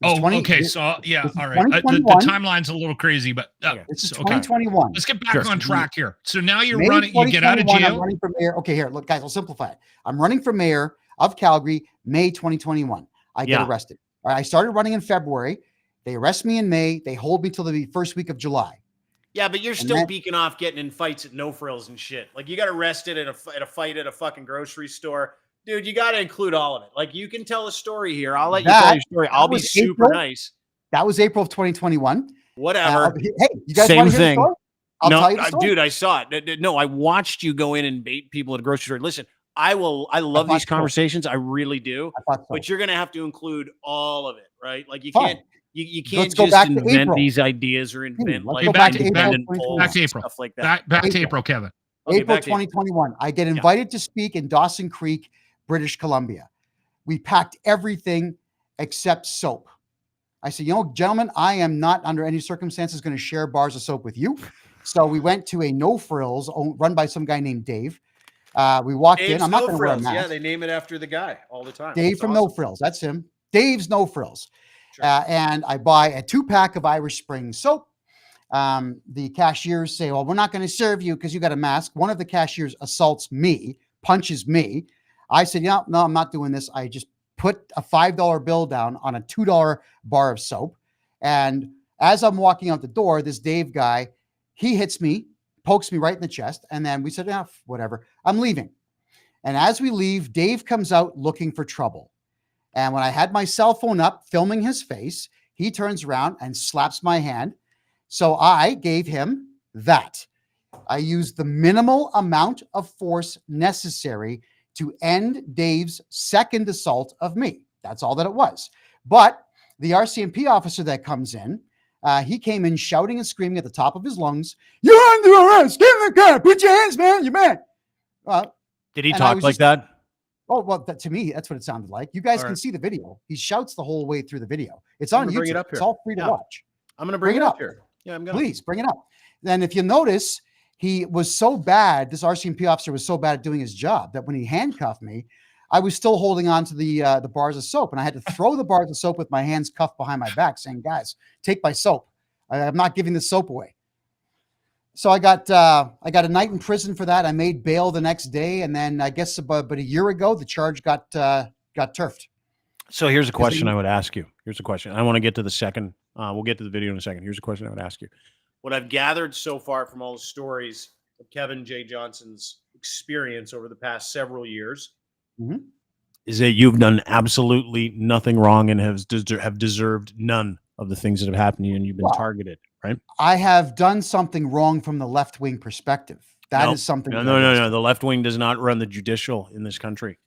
S3: Okay. So yeah, all right. The timeline's a little crazy, but
S5: this is 2021.
S3: Let's get back on track here. So now you're
S5: May
S3: running. You get out of jail.
S5: I'm running for mayor. Okay, here, look, guys. I'll simplify it. I'm running for mayor of Calgary, May 2021. I get arrested. All right, I started running in February. They arrest me in May. They hold me till the first week of July.
S4: Yeah, but you're still beaking off getting in fights at No Frills and shit. Like you got arrested at a fight at a fucking grocery store. Dude, you got to include all of it. Like you can tell a story here. I'll let you tell your story. I'll be super nice.
S5: That was April of 2021.
S4: Whatever.
S5: Hey, you guys want to hear the story? I'll tell you the story.
S4: Dude, I saw it. No, I watched you go in and bait people at a grocery store. Listen, I love these conversations. I really do. But you're going to have to include all of it, right? Like you can't. You can't just invent these ideas or invent like
S3: back to April.
S4: Stuff like that.
S3: Back to April, Kevin.
S5: Okay, April 2021. I get invited to speak in Dawson Creek, British Columbia. We packed everything except soap. I said, gentlemen, I am not under any circumstances going to share bars of soap with you. So we went to a No Frills run by some guy named Dave. We walked in. I'm not going to wear a mask.
S2: Yeah, they name it after the guy all the time.
S5: Dave from No Frills. That's him. Dave's No Frills. Sure. And I buy a 2-pack of Irish Spring soap. The cashiers say, well, we're not going to serve you because you got a mask. One of the cashiers assaults me, punches me. I said, no, I'm not doing this. I just put a $5 bill down on a $2 bar of soap. And as I'm walking out the door, this Dave guy, he hits me, pokes me right in the chest. And then we said, whatever, I'm leaving. And as we leave, Dave comes out looking for trouble. And when I had my cell phone up filming his face, he turns around and slaps my hand. So I gave him that. I used the minimal amount of force necessary to end Dave's second assault of me. That's all that it was. But the RCMP officer that comes in, he came in shouting and screaming at the top of his lungs, "You're under arrest! Get in the car! Put your hands, man! You're mad!" Well,
S4: did he talk like that?
S5: Oh, well, to me, that's what it sounded like. You guys can see the video. He shouts the whole way through the video. It's on YouTube. It's all free to watch.
S2: I'm going to bring it up here.
S5: Yeah, I'm going to. Please bring it up. Then if you notice, he was so bad, this RCMP officer was so bad at doing his job that when he handcuffed me, I was still holding on to the bars of soap. And I had to throw the bars of soap with my hands cuffed behind my back saying, guys, take my soap. I'm not giving this soap away. So I got a night in prison for that. I made bail the next day. And then I guess about a year ago, the charge got turfed.
S4: So here's a question I would ask you. Here's a question. I want to get to the second. We'll get to the video in a second. Here's a question I would ask you. What I've gathered so far from all the stories of Kevin J. Johnson's experience over the past several years is that you've done absolutely nothing wrong and have deserved none of the things that have happened to you, and you've been targeted, right?
S5: I have done something wrong from the left-wing perspective. That is something.
S4: No. The left wing does not run the judicial in this country.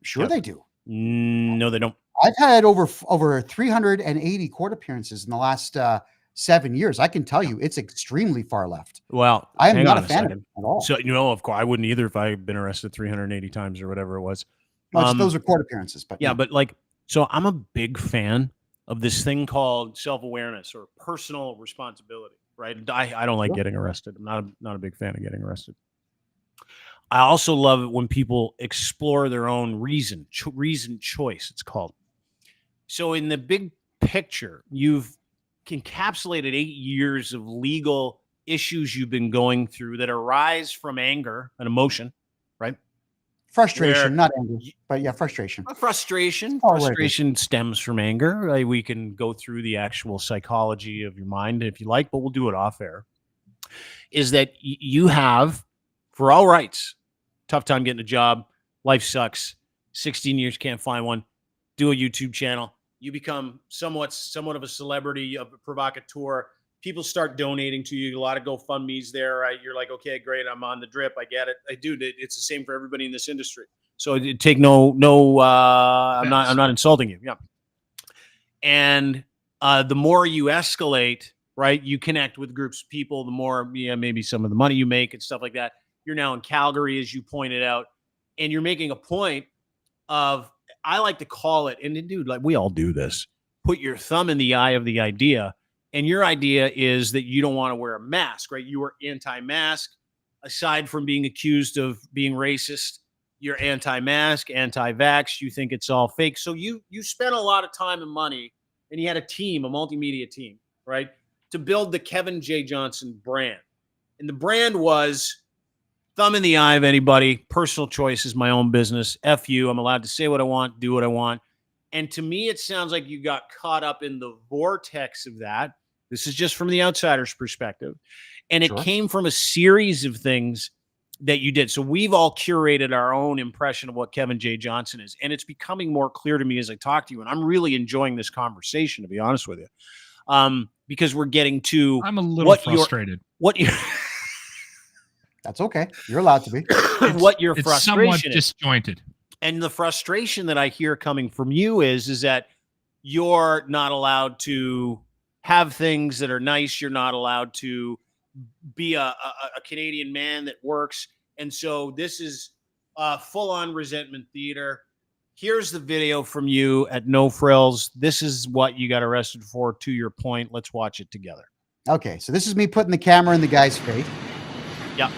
S5: Sure, they do.
S4: No, they don't.
S5: I've had over 380 court appearances in the last 7 years. I can tell you, it's extremely far left.
S4: Well,
S5: I am not a fan of it at all.
S4: So of course, I wouldn't either if I had been arrested 380 times or whatever it was.
S5: No, those are court appearances, but
S4: but so I'm a big fan of this thing called self-awareness or personal responsibility, right? I don't like getting arrested. I'm not a big fan of getting arrested. I also love it when people explore their own reason choice, it's called. So in the big picture, you've encapsulated 8 years of legal issues you've been going through that arise from anger and emotion, right?
S5: Frustration, not anger, but yeah, frustration.
S4: Frustration stems from anger. We can go through the actual psychology of your mind if you like, but we'll do it off air. Is that you have, for all rights, tough time getting a job, life sucks, 16 years can't find one, do a YouTube channel, you become somewhat of a celebrity, of a provocateur,
S2: people start donating to you. A lot of GoFundMe's there, right? You're like, okay, great. I'm on the drip. I get it. It's the same for everybody in this industry. So take no, I'm not insulting you. Yeah. And the more you escalate, right, you connect with groups of people, the more, maybe some of the money you make and stuff like that. You're now in Calgary, as you pointed out, and you're making a point of, I like to call it, and dude, like we all do this, put your thumb in the eye of the idea. And your idea is that you don't want to wear a mask, right? You are anti-mask. Aside from being accused of being racist, you're anti-mask, anti-vax. You think it's all fake. So you spent a lot of time and money, and you had a team, a multimedia team, right, to build the Kevin J. Johnson brand. And the brand was thumb in the eye of anybody. Personal choice is my own business. F you. I'm allowed to say what I want, do what I want. And to me, it sounds like you got caught up in the vortex of that. This is just from the outsider's perspective. And it came from a series of things that you did. So we've all curated our own impression of what Kevin J. Johnson is. And it's becoming more clear to me as I talk to you. And I'm really enjoying this conversation, to be honest with you. Because we're getting to...
S3: I'm a little frustrated.
S5: That's okay. You're allowed to be.
S2: What your
S3: it's
S2: frustration
S3: somewhat disjointed.
S2: And the frustration that I hear coming from you is that you're not allowed to have things that are nice. You're not allowed to be a Canadian man that works. And so this is full-on resentment theater. Here's the video from you at No Frills. This is what you got arrested for, to your point. Let's watch it together.
S5: Okay, so this is me putting the camera in the guy's face.
S2: Yeah.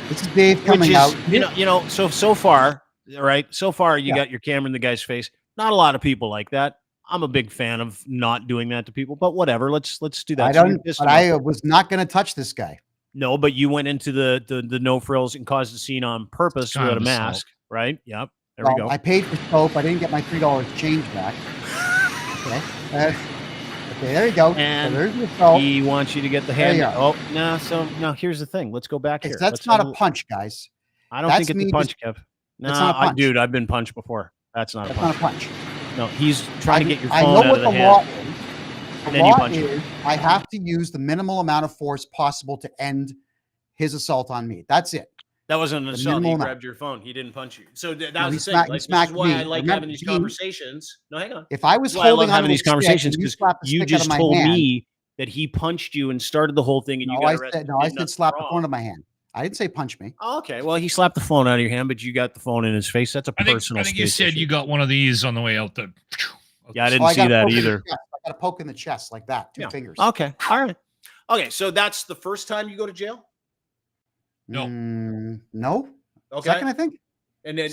S5: This is Dave coming out.
S2: So far, right? So far, you got your camera in the guy's face. Not a lot of people like that. I'm a big fan of not doing that to people, but whatever. Let's do that.
S5: I was not going to touch this guy.
S2: No, but you went into the No Frills and caused a scene on purpose without a mask, right? Yep. There we go.
S5: I paid for soap. I didn't get my $3 change back. Okay. Okay, there you go.
S2: And
S5: so there's your soap.
S2: He wants you to get the hand. Oh, no. So now here's the thing. Let's go back here.
S5: That's not a punch, guys.
S2: I don't think it's a punch, Kev. No, dude, I've been punched before. That's not a punch. No, he's trying to get your phone out of the hand.
S5: The law is I have to use the minimal amount of force possible to end his assault on me. That's it.
S2: That wasn't an assault. He grabbed your phone. He didn't punch you. So that was the thing. This is why I like having these conversations. No, hang on.
S5: If I was holding on to
S2: these conversations, because you just told me that he punched you and started the whole thing, and you got arrested.
S5: No, I said slap the phone out of my hand. I didn't say punch me.
S2: Oh, okay. Well, he slapped the phone out of your hand, but you got the phone in his face. That's a personal.
S3: I think you said you got one of these on the way out.
S2: Yeah, I didn't see that either.
S5: I got a poke in the chest like that. Two fingers.
S2: Okay. All right. Okay. So that's the first time you go to jail?
S3: No.
S5: No.
S2: Okay.
S5: Second, I think.
S2: And then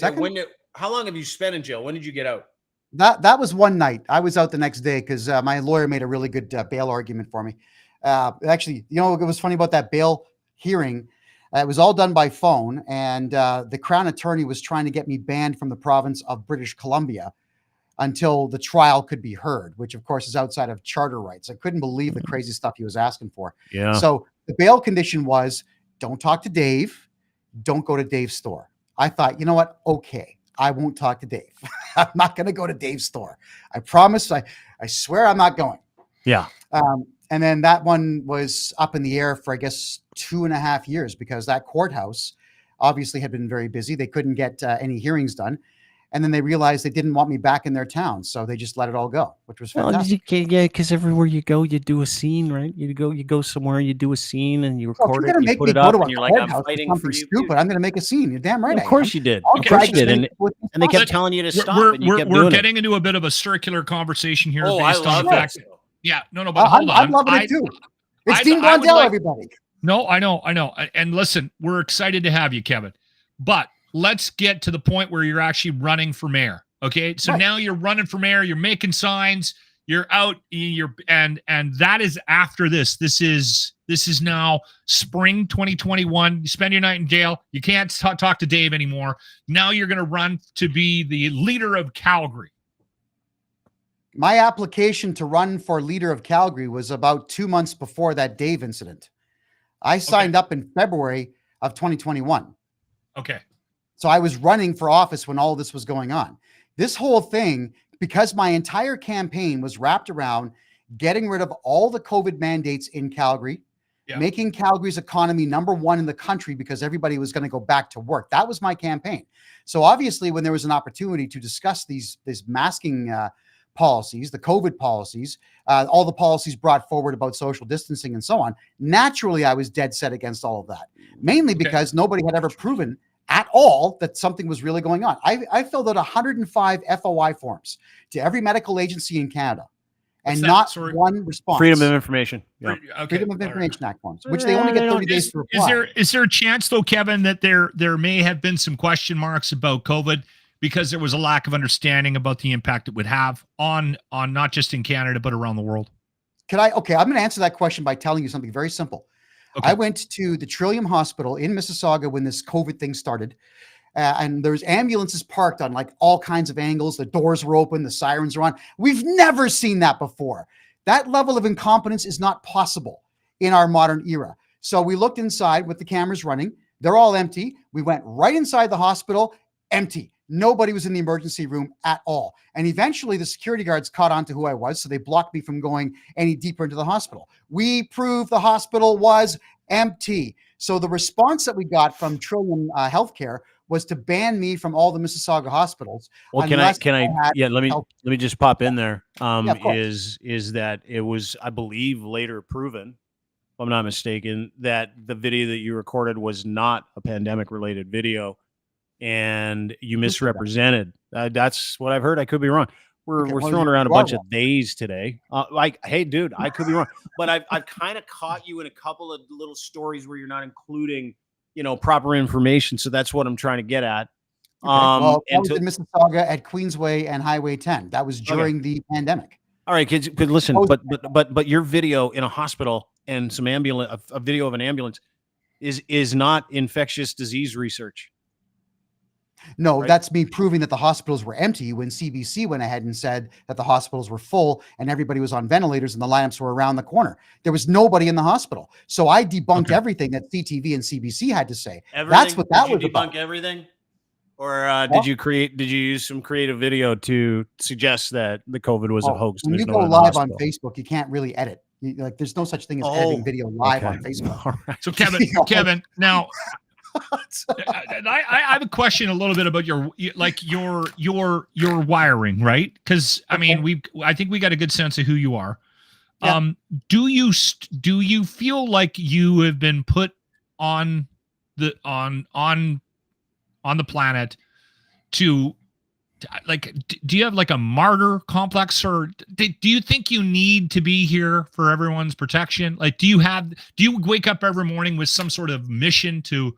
S2: how long have you spent in jail? When did you get out?
S5: That was one night. I was out the next day because my lawyer made a really good bail argument for me. Actually, you know what was funny about that bail hearing? It was all done by phone, and the Crown attorney was trying to get me banned from the province of British Columbia until the trial could be heard, which of course is outside of charter rights. I couldn't believe the crazy stuff he was asking for.
S2: Yeah.
S5: So the bail condition was don't talk to Dave, don't go to Dave's store. I thought, you know what? Okay, I won't talk to Dave. I'm not going to go to Dave's store. I promise. I swear I'm not going.
S2: Yeah.
S5: And then that one was up in the air for, I guess, 2.5 years because that courthouse obviously had been very busy. They couldn't get any hearings done. And then they realized they didn't want me back in their town. So they just let it all go, which was fantastic.
S2: Yeah, because everywhere you go, you do a scene, right? You go somewhere, you do a scene, and you record it, you put it up, and you're like, I'm fighting for you.
S5: Stupid. I'm going to make a scene. You're damn right.
S2: Of course you did. Of course you did. And they kept telling you to stop, and you kept doing it.
S3: We're getting into a bit of a circular conversation here based on the fact. Yeah, no, but
S5: hold on. I'm loving it too. It's Dean Blundell, everybody.
S3: No, I know. And listen, we're excited to have you, Kevin. But let's get to the point where you're actually running for mayor. Okay, so now you're running for mayor. You're making signs. You're out. And that is after this. This is now spring 2021. You spend your night in jail. You can't talk to Dave anymore. Now you're going to run to be the leader of Calgary.
S5: My application to run for leader of Calgary was about 2 months before that Dave incident. I signed up in February of 2021.
S3: Okay.
S5: So I was running for office when all this was going on. This whole thing, because my entire campaign was wrapped around getting rid of all the COVID mandates in Calgary, making Calgary's economy #1 in the country because everybody was going to go back to work. That was my campaign. So obviously, when there was an opportunity to discuss these masking policies, the COVID policies, all the policies brought forward about social distancing and so on, naturally, I was dead set against all of that, mainly because nobody had ever proven at all that something was really going on. I filled out 105 FOI forms to every medical agency in Canada. And not one response.
S2: Freedom of Information. Yeah.
S5: Freedom of Information Act forms, which they only get 30 days to reply.
S3: Is there a chance, though, Kevin, that there may have been some question marks about COVID because there was a lack of understanding about the impact it would have on not just in Canada, but around the world?
S5: Okay, I'm going to answer that question by telling you something very simple. Okay. I went to the Trillium Hospital in Mississauga when this COVID thing started. And there's ambulances parked on like all kinds of angles. The doors were open. The sirens were on. We've never seen that before. That level of incompetence is not possible in our modern era. So we looked inside with the cameras running. They're all empty. We went right inside the hospital, empty. Nobody was in the emergency room at all. And eventually the security guards caught on to who I was. So they blocked me from going any deeper into the hospital. We proved the hospital was empty. So the response that we got from Trillium Healthcare was to ban me from all the Mississauga hospitals.
S2: Well, let me just pop in there. Is that it was, I believe, later proven, if I'm not mistaken, that the video that you recorded was not a pandemic related video and you misrepresented. That's what I've heard. I could be wrong. We're throwing around a bunch of days today. Hey, dude, I could be wrong, but I've kind of caught you in a couple of little stories where you're not including, proper information. So that's what I'm trying to get at.
S5: Okay. Well, I was in Mississauga at Queensway and Highway 10. That was during the pandemic.
S2: All right, kids, but listen, but your video in a hospital and some ambulance, a video of an ambulance is not infectious disease research.
S5: No, that's me proving that the hospitals were empty when CBC went ahead and said that the hospitals were full and everybody was on ventilators and the lineups were around the corner. There was nobody in the hospital. So I debunked everything that CTV and CBC had to say. That's what that was about.
S2: Debunk everything? Or did you use some creative video to suggest that the COVID was a hoax?
S5: When you go live on Facebook, you can't really edit. There's no such thing as editing video live on Facebook.
S3: All right. So Kevin, now I have a question a little bit about your wiring, right? Because I mean, I think we got a good sense of who you are. Yeah. Do you feel like you have been put on the planet to do you have like a martyr complex, or do you think you need to be here for everyone's protection? Like, do you wake up every morning with some sort of mission to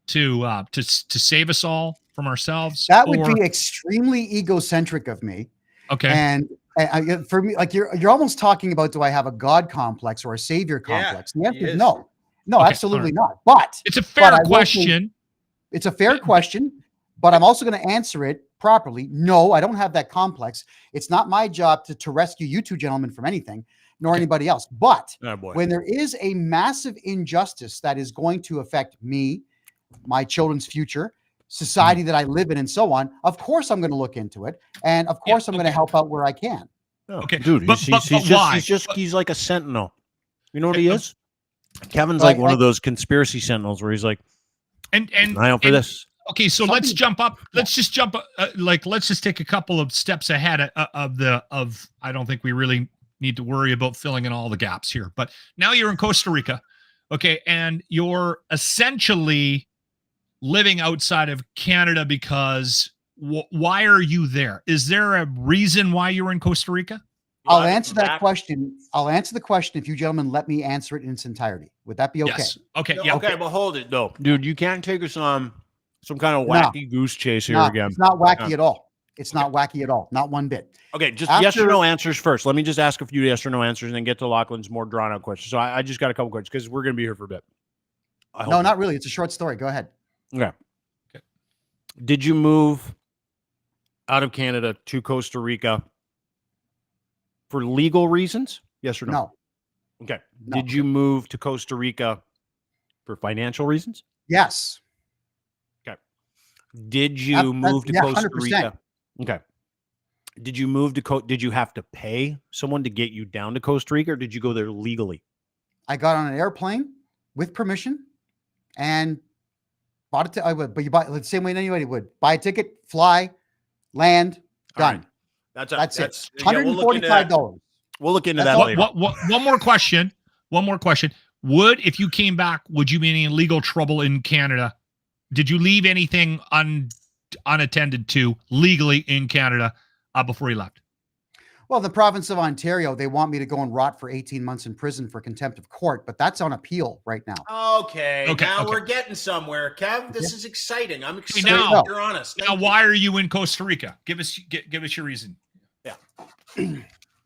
S3: save us all from ourselves?
S5: That would be extremely egocentric of me.
S3: Okay.
S5: And for me, like you're almost talking about, do I have a God complex or a savior complex? And the answer is no. No, okay, absolutely not. But
S3: it's a fair question.
S5: It's a fair question, but I'm also going to answer it properly. No, I don't have that complex. It's not my job to rescue you two gentlemen from anything, nor anybody else. But when there is a massive injustice that is going to affect me, my children's future, society that I live in, and so on, of course I'm going to look into it, and of course I'm going to help out where I can.
S2: Okay, dude, he's like a sentinel. You know what he is? Kevin's like one of those conspiracy sentinels where he's like, and eye out for this.
S3: Okay, so let's jump up. Let's just jump. Let's just take a couple of steps ahead of. I don't think we really need to worry about filling in all the gaps here. But now you're in Costa Rica, okay, and you're essentially living outside of Canada because why are you there? Is there a reason why you're in Costa Rica?
S5: I'll answer that question. I'll answer the question if you gentlemen let me answer it in its entirety. Would that be okay?
S3: Yes. Okay.
S2: Yeah. Okay, but hold it though, dude. You can't take us on some kind of wacky goose chase here again.
S5: It's not wacky at all. It's not wacky at all. Not one bit.
S2: Okay, just yes or no answers first. Let me just ask a few yes or no answers and then get to Lachlan's more drawn out questions. So I just got a couple questions because we're going to be here for a bit.
S5: No, not really. It's a short story. Go ahead.
S2: Okay. Did you move out of Canada to Costa Rica for legal reasons? Yes or no?
S5: No.
S2: Okay. No. Did you move to Costa Rica for financial reasons?
S5: Yes.
S2: Okay. Did you move to Costa Rica? Okay. Did you move to did you have to pay someone to get you down to Costa Rica, or did you go there legally?
S5: I got on an airplane with permission and bought it. I would, but you buy the same way anybody would buy a ticket, fly, land, done.
S2: Right.
S5: That's it.
S2: Yeah,
S5: $145.
S2: We'll look into
S5: That's
S2: that later.
S3: One more question. One more question. If you came back, would you be in legal trouble in Canada? Did you leave anything unattended to legally in Canada before you left?
S5: Well, the province of Ontario, they want me to go and rot for 18 months in prison for contempt of court, but that's on appeal right now.
S2: Okay. Now we're getting somewhere, Kev. This is exciting. I'm excited.
S3: Now,
S2: you're honest.
S3: Now, why are you in Costa Rica? Give us your reason.
S2: Yeah.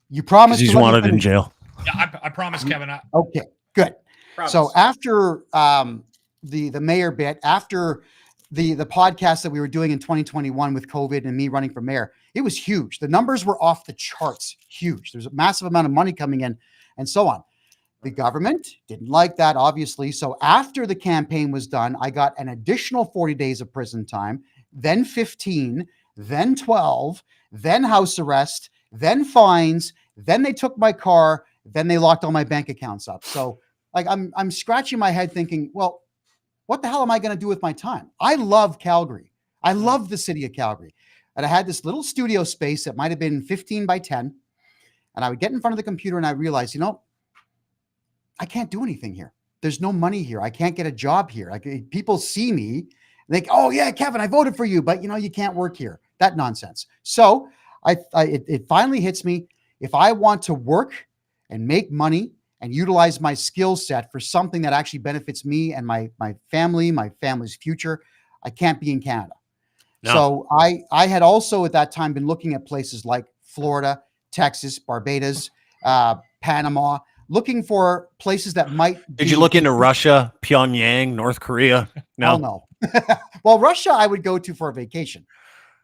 S5: You promised.
S2: He's wanted in jail.
S3: Yeah, I promise, Kevin.
S5: Okay, good.
S2: Promise.
S5: So after the mayor bit, after the podcast that we were doing in 2021 with COVID and me running for mayor, it was huge. The numbers were off the charts, huge. There's a massive amount of money coming in and so on. The government didn't like that, obviously. So after the campaign was done, I got an additional 40 days of prison time, then 15, then 12, then house arrest, then fines, then they took my car, then they locked all my bank accounts up. So like I'm scratching my head thinking, well, what the hell am I going to do with my time? I love Calgary. I love the city of Calgary. And I had this little studio space that might have been 15 by 10. And I would get in front of the computer and I realized, I can't do anything here. There's no money here. I can't get a job here. Like people see me like, oh yeah, Kevin, I voted for you, but you can't work here. That nonsense. So it finally hits me. If I want to work and make money and utilize my skill set for something that actually benefits me and my family, my family's future, I can't be in Canada. No. So I had also at that time been looking at places like Florida, Texas, Barbados, Panama, looking for places that might.
S2: Did you look into Russia, Pyongyang, North Korea? No.
S5: Hell no. Well, Russia I would go to for a vacation,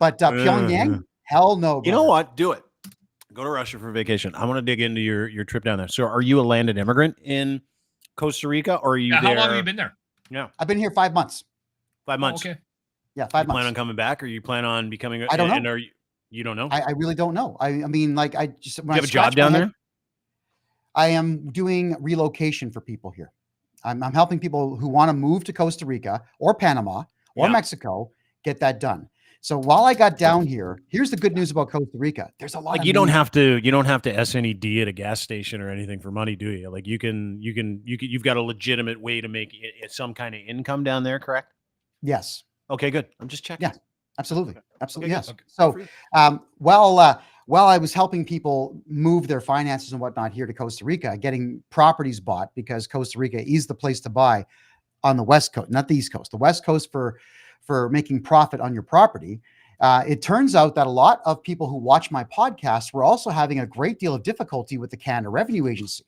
S5: but Pyongyang, hell no.
S2: You know what? Do it. Go to Russia for vacation. I want to dig into your trip down there. So are you a landed immigrant in Costa Rica, or are you there?
S3: How long have you been there?
S2: Yeah.
S5: I've been here 5 months.
S2: 5 months.
S5: Okay. Yeah, 5 months.
S2: Plan on coming back, or you plan on becoming?
S5: I don't know.
S2: And you don't know?
S5: I really don't know. I mean, like I just.
S2: You have a job down there?
S5: I am doing relocation for people here. I'm helping people who want to move to Costa Rica or Panama or Mexico get that done. So while I got down here, here's the good news about Costa Rica. There's a lot.
S2: Like you don't have to SNED at a gas station or anything for money, do you? Like you've got a legitimate way to make some kind of income down there, correct?
S5: Yes.
S2: Okay, good. I'm just checking.
S5: Yeah, absolutely. Absolutely.
S2: Okay,
S5: Yes.
S2: okay.
S5: So while I was helping people move their finances and whatnot here to Costa Rica, getting properties bought, because Costa Rica is the place to buy on the West Coast, not the East Coast, the West Coast for making profit on your property. It turns out that a lot of people who watch my podcast were also having a great deal of difficulty with the Canada Revenue Agency.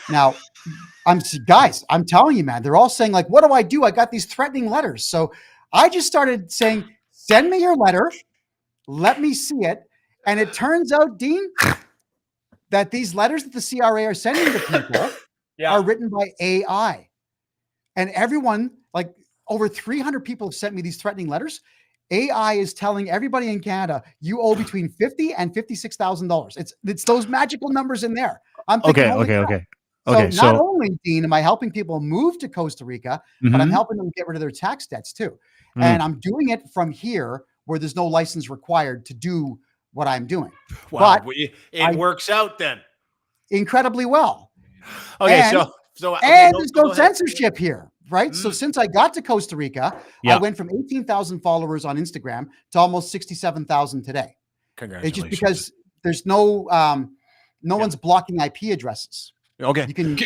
S5: Now, I'm telling you, man, they're all saying like, what do? I got these threatening letters. So I just started saying, send me your letter. Let me see it. And it turns out, Dean, that these letters that the CRA are sending to people are written by AI. And everyone, like over 300 people have sent me these threatening letters. AI is telling everybody in Canada, you owe between $50,000 and $56,000. It's those magical numbers in there. I'm thinking,
S2: okay.
S5: So not only, Dean, am I helping people move to Costa Rica, but I'm helping them get rid of their tax debts too. And I'm doing it from here where there's no license required to do what I'm doing.
S2: Wow, but it works out then
S5: incredibly well.
S2: Okay,
S5: and, there's no censorship here, right? So since I got to Costa Rica, I went from 18,000 followers on Instagram to almost 67,000 today.
S2: Congratulations.
S5: It's just because there's no one's blocking IP addresses.
S2: Okay.
S5: You can.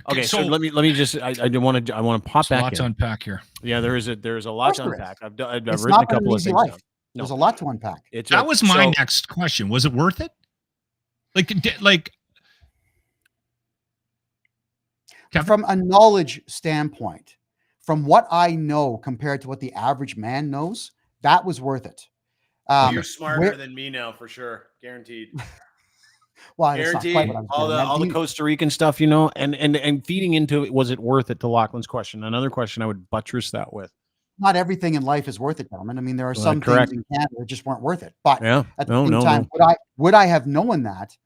S2: Okay. So let me just. I want to pop back.
S3: Lots to unpack here.
S2: Yeah, there is a lot to unpack. I've written
S5: a
S2: couple of things down.
S5: There's a lot to unpack.
S3: That was my next question. Was it worth it? Like
S5: from a knowledge standpoint, from what I know compared to what the average man knows, that was worth it.
S2: You're smarter than me now, for sure, guaranteed.
S5: Well,
S2: guaranteed. All the Costa Rican stuff, and feeding into it, was it worth it? To Lachlan's question, another question I would buttress that with:
S5: not everything in life is worth it, gentlemen. I mean, there are some
S2: correct.
S5: things in Canada that just weren't worth it. But
S2: Yeah.
S5: at the same time, would I have known that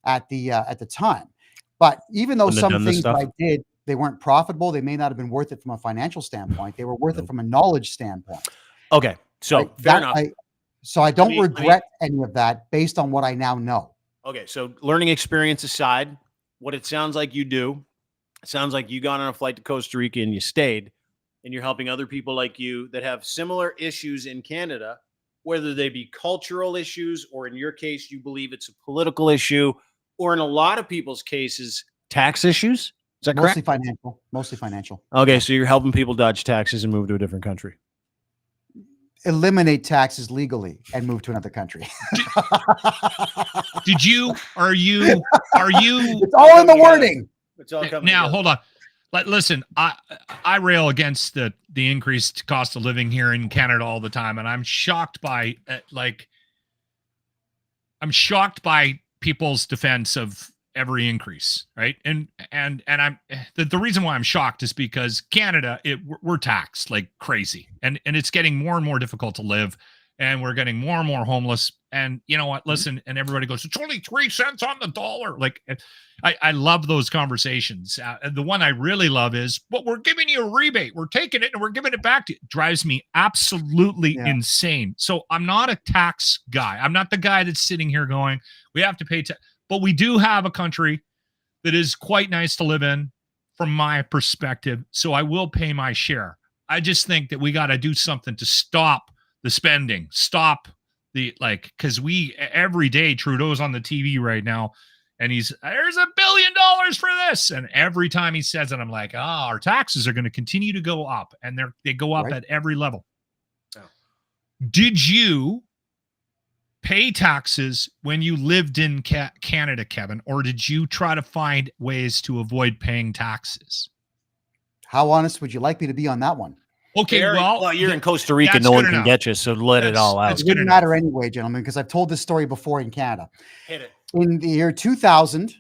S5: at the time? But even though
S2: Wouldn't have
S5: some
S2: done this
S5: things
S2: stuff.
S5: I did, they weren't profitable. They may not have been worth it from a financial standpoint. They were worth it from a knowledge standpoint.
S2: Okay. So
S5: Right?
S2: fair enough.
S5: So I don't
S2: me- let me-
S5: regret any of that based on what I now know.
S2: Okay, so learning experience aside, what it sounds like you do, it sounds like you got on a flight to Costa Rica and you stayed, and you're helping other people like you that have similar issues in Canada, whether they be cultural issues, or in your case, you believe it's a political issue, or in a lot of people's cases, tax issues. Is that
S5: Mostly
S2: correct?
S5: financial. Mostly financial.
S2: Okay, so you're helping people dodge taxes and move to a different country.
S5: Eliminate taxes legally and move to another country.
S3: Are you
S5: It's all in the wording.
S2: It's all coming
S3: now
S2: together.
S3: hold on. Listen, I rail against the increased cost of living here in Canada all the time, and I'm shocked by people's defense of every increase, right? And I'm the reason why I'm shocked is because Canada, we're taxed like crazy, and it's getting more and more difficult to live, and we're getting more and more homeless. And you know what? Listen, and everybody goes, it's only 3 cents on the dollar. Like, I love those conversations. The one I really love is, but we're giving you a rebate. We're taking it and we're giving it back to you. It drives me absolutely insane. So I'm not a tax guy. I'm not the guy that's sitting here going, we have to pay tax. But we do have a country that is quite nice to live in from my perspective. So I will pay my share. I just think that we got to do something to stop the spending, stop because every day Trudeau's on the TV right now and there's $1 billion for this. And every time he says it, I'm like, our taxes are going to continue to go up, and they go up at every level. Oh. Did you pay taxes when you lived in Canada, Kevin, or did you try to find ways to avoid paying taxes?
S5: How honest would you like me to be on that one?
S3: Okay, well,
S2: you're in Costa Rica. No one can get you, so let it all out.
S5: It wouldn't matter anyway, gentlemen, because I've told this story before in Canada.
S2: Hit it.
S5: In the year 2000,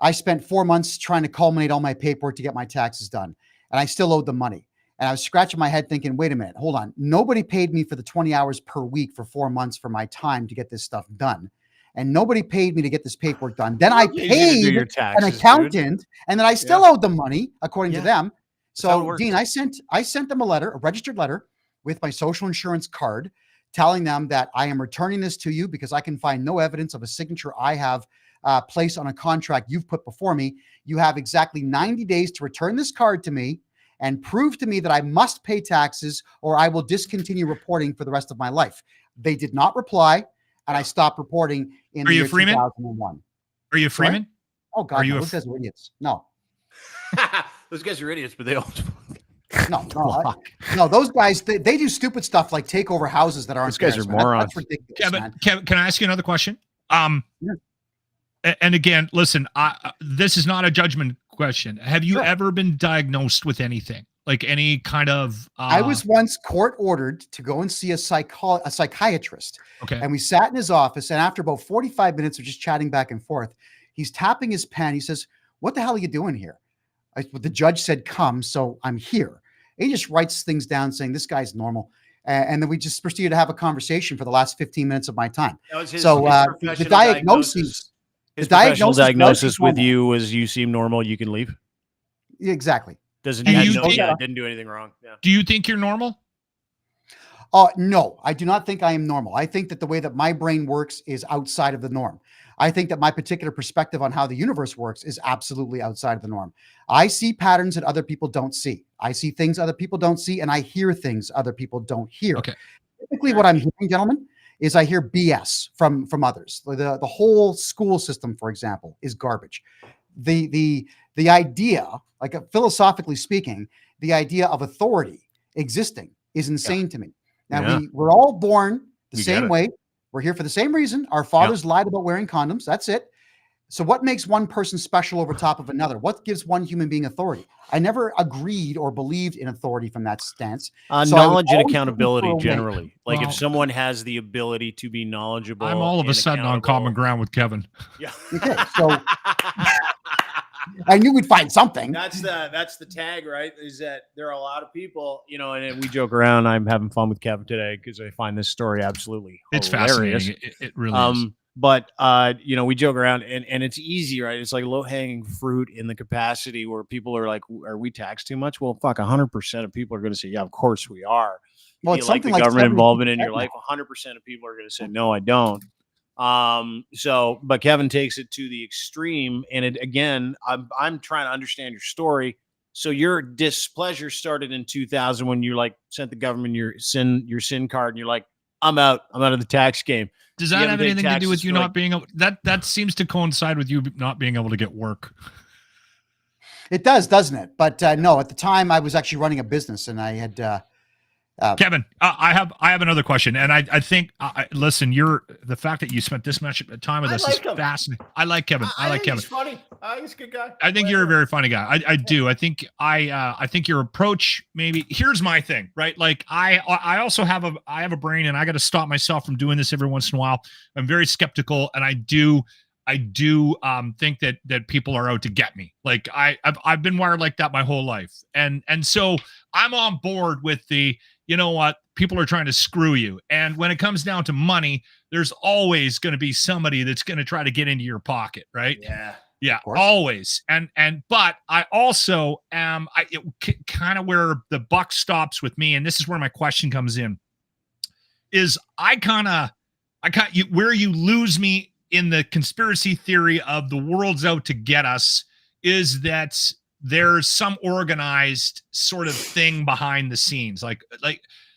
S5: I spent 4 months trying to culminate all my paperwork to get my taxes done, and I still owed them money. And I was scratching my head thinking, wait a minute, hold on. Nobody paid me for the 20 hours per week for 4 months for my time to get this stuff done. And nobody paid me to get this paperwork done. Then I paid an accountant, and then I still owed them money, according to them. So, Dean, I sent them a letter, a registered letter with my social insurance card, telling them that I am returning this to you because I can find no evidence of a signature I have placed on a contract you've put before me. You have exactly 90 days to return this card to me and prove to me that I must pay taxes, or I will discontinue reporting for the rest of my life. They did not reply, and I stopped reporting in the year 2001.
S3: Are you Freeman?
S5: Sorry? Oh, God, no, those guys are idiots. No.
S2: Those guys are idiots, but they all
S5: no, those guys, they do stupid stuff like take over houses that aren't.
S2: Those guys are morons.
S5: That's ridiculous,
S3: Kevin, can I ask you another question? And again, listen, this is not a judgment question. Have you ever been diagnosed with anything, like any kind of?
S5: I was once court ordered to go and see a psychiatrist.
S3: Okay.
S5: And we sat in his office, and after about 45 minutes of just chatting back and forth, he's tapping his pen. He says, "What the hell are you doing here?" The judge said, "Come," so I'm here. And he just writes things down saying this guy's normal. And then we just proceeded to have a conversation for the last 15 minutes of my time. The diagnosis.
S2: His professional diagnosis with you was you seem normal, you can leave.
S5: Exactly.
S2: Didn't do anything wrong. Yeah.
S3: Do you think you're normal?
S5: No, I do not think I am normal. I think that the way that my brain works is outside of the norm. I think that my particular perspective on how the universe works is absolutely outside of the norm. I see patterns that other people don't see. I see things other people don't see, and I hear things other people don't hear.
S3: Okay.
S5: Typically what I'm hearing, gentlemen, is I hear BS from others. The whole school system, for example, is garbage. The idea, like philosophically speaking, the idea of authority existing is insane to me. Now, we're all born the same way. We're here for the same reason. Our fathers lied about wearing condoms. That's it. So what makes one person special over top of another? What gives one human being authority? I never agreed or believed in authority from that stance.
S2: Knowledge and accountability generally. Like if someone has the ability to be knowledgeable.
S3: I'm all of a sudden on common ground with Kevin.
S5: Yeah. Okay. So I knew we'd find something.
S2: That's the tag, right? Is that there are a lot of people, you know, and we joke around. I'm having fun with Kevin today because I find this story absolutely
S3: It's
S2: hilarious.
S3: fascinating. It really is.
S2: But you know, we joke around and it's easy, right? It's like low hanging fruit in the capacity where people are like, are we taxed too much? Well, fuck, 100% of people are going to say, yeah, of course we are.
S5: Well,
S2: Do
S5: it's
S2: you like the
S5: something like
S2: government
S5: 70%
S2: involvement in your
S5: now.
S2: life? 100% of people are going to say, no, I don't. So, but Kevin takes it to the extreme. And it, again, I'm trying to understand your story. So your displeasure started in 2000 when you like sent the government your sin card and you're like, I'm out of the tax game.
S3: Does
S2: You
S3: that
S2: haven't
S3: have
S2: paid
S3: anything to do with
S2: taxes
S3: you
S2: for,
S3: not
S2: like-
S3: being able that seems to coincide with you not being able to get work?
S5: It does, doesn't it? But no, at the time I was actually running a business and I had
S3: Kevin, I have another question, and I think listen, the fact that you spent this much time with
S2: I
S3: us
S2: like
S3: is
S2: him.
S3: fascinating. I like Kevin. I like
S2: think
S3: Kevin.
S2: He's funny. I think he's a good guy.
S3: I think you're a very funny guy. I do. I think your approach maybe. Here's my thing, right? Like I also have a brain, and I got to stop myself from doing this every once in a while. I'm very skeptical, and I do think that people are out to get me. Like I've been wired like that my whole life, and so I'm on board with the, you know what, people are trying to screw you. And when it comes down to money, there's always going to be somebody that's going to try to get into your pocket, right? Yeah, always. But I also am kind of where the buck stops with me, and this is where my question comes in, is where you lose me in the conspiracy theory of the world's out to get us is that there's some organized sort of thing behind the scenes. Like